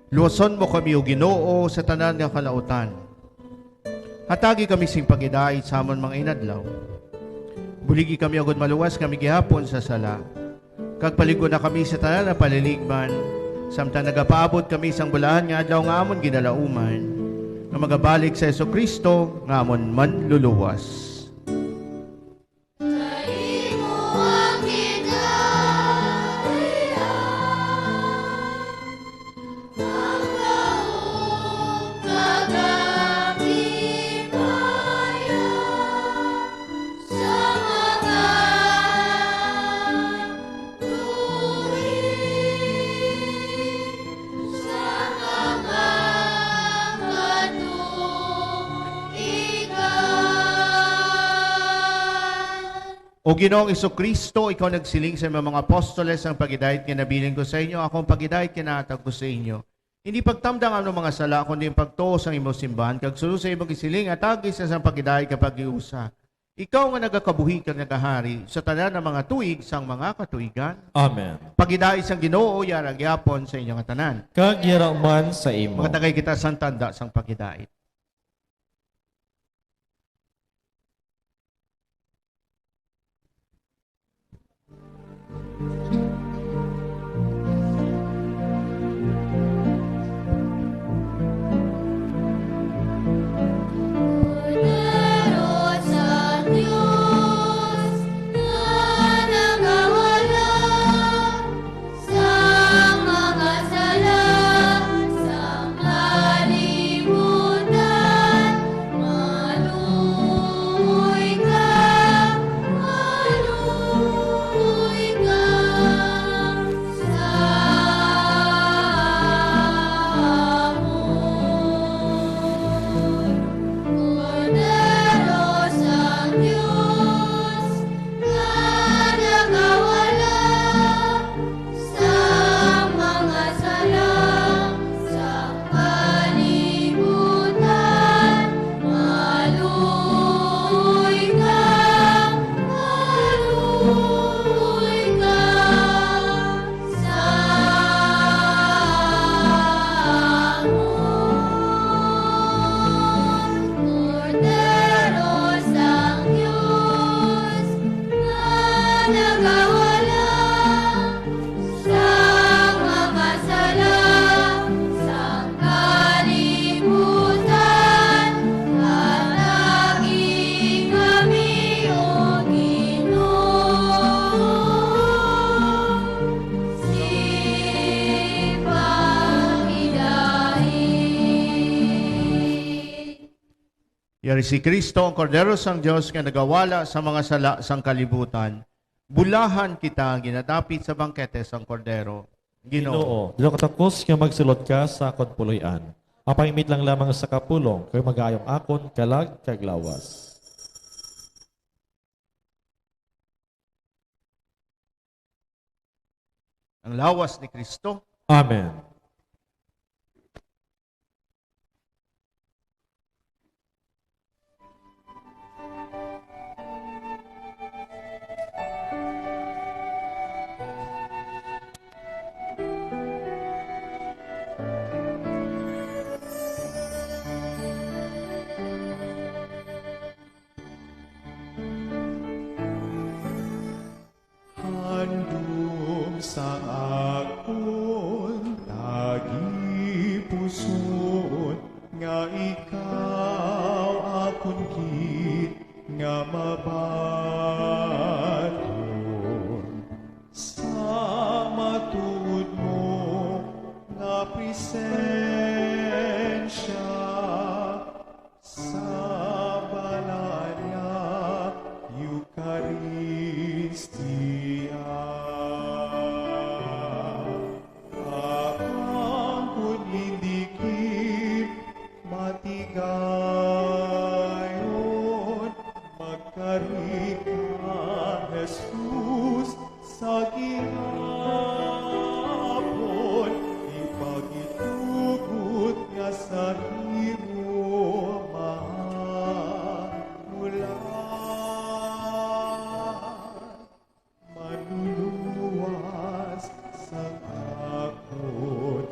Luwason mo kami o Ginoo sa tanan nga kalautan. Hatagi kami sing pagidait sa amon mga inadlaw. Buligi kami agad maluwas kami gihapon sa sala. Kag paligon na kami sa tanan nga paliligman, samtang nagapaabot kami sang bulahan nga adlaw nga amon ginalauman, nga magabalik sa Jesucristo nga amon manluluwas. Sama O Ginoong Kristo, ikaw nagsiling sa mga apostoles ang pagidahit kinabiling ko sa inyo, akong pagidahit kinatag ko sa inyo. Hindi pagtamdang ang mga sala, kundi pagtuo sa imong simbahan, kag sulo sa imong gisiling at agis sa pagidahit kapag iusa. Ikaw nga nagakabuhi kag nagahari sa tanan ng mga tuig sang mga katuigan. Amen. Pagidahit sang Ginoo yarag yapon sa inyong tanan. Kag man sa imo. Mga tagay kita sang tanda sang pagidahit. Yari si Kristo, ang Kordero sang Diyos, nga nagawala sa mga sala sang kalibutan. Bulahan kita ginadapit sa bangkete sang Kordero. Ginoo. Dilo katakos nga magsulod ka sa akon puloy-an. Apangimit lang lamang sa kapulong, kay magayong akon kalag kag lawas. Ang lawas ni Kristo. Amen. Handom sa akon tagipuson nga ikaw akon gid nga mabaton sa matuod mo nga presensya sa balanya Eucharistia. Akong indikip matigayon, magkarika Jesus sa gihapon, ipagitugot nga sa himo manuluwas sa akon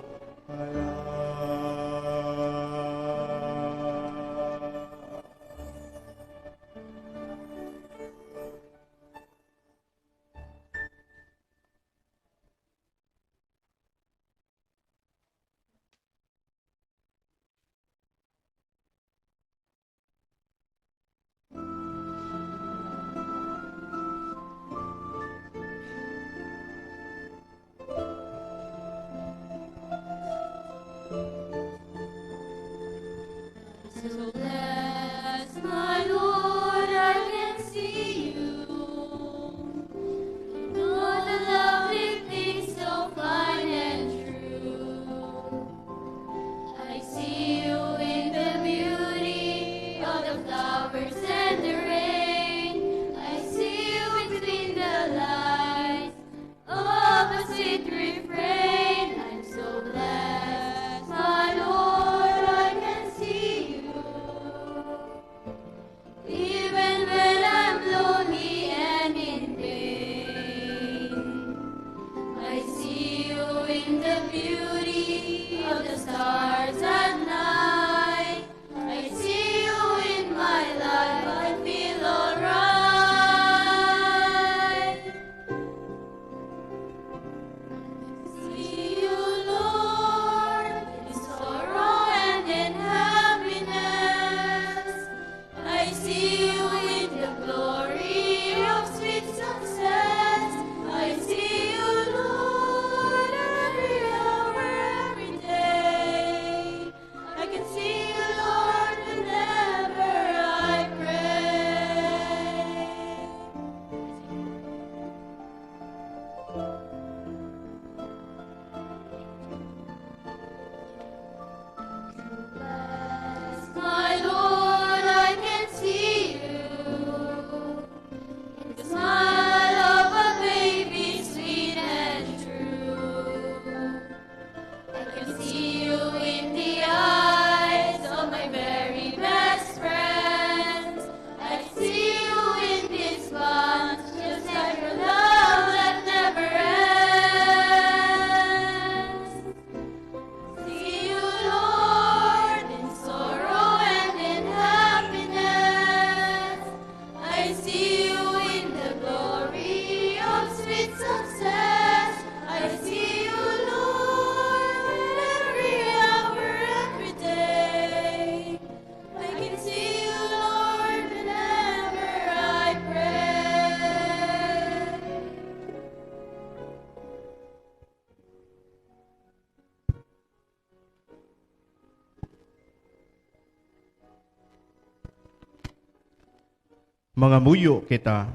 Mga muyo kita.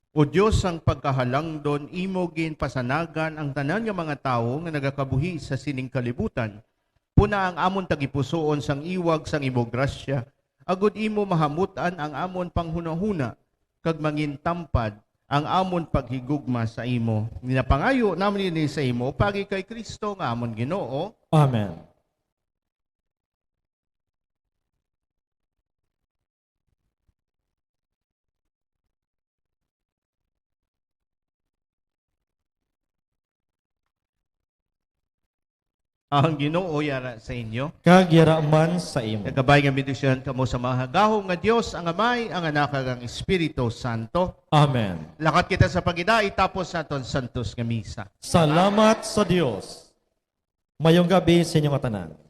O Diyos ang pagkahalangdon, imo gin pasanagan ang tanan nga mga tawo nga nagakabuhi sa sining kalibutan. Puna ang amon tagipusoon sang iwag sang imo grasya. Agud imo mahamutan ang amon panghunahuna, kag mangintampad ang amon paghigugma sa imo. Ninapangayo namin ini sa imo, pagi kay Kristo nga amon Ginoo. Amen. Ang Ginoo yara sa inyo. Kagyara man sa imo. Nagabay nga bendisyon kamo sa mga gahong nga Dios, ang Amay, ang Anak, ag ang Espiritu Santo. Amen. Lakat kita sa pagidai, tapos naton santos nga misa. Salamat sa Dios. Mayong gabi sa inyong tanan.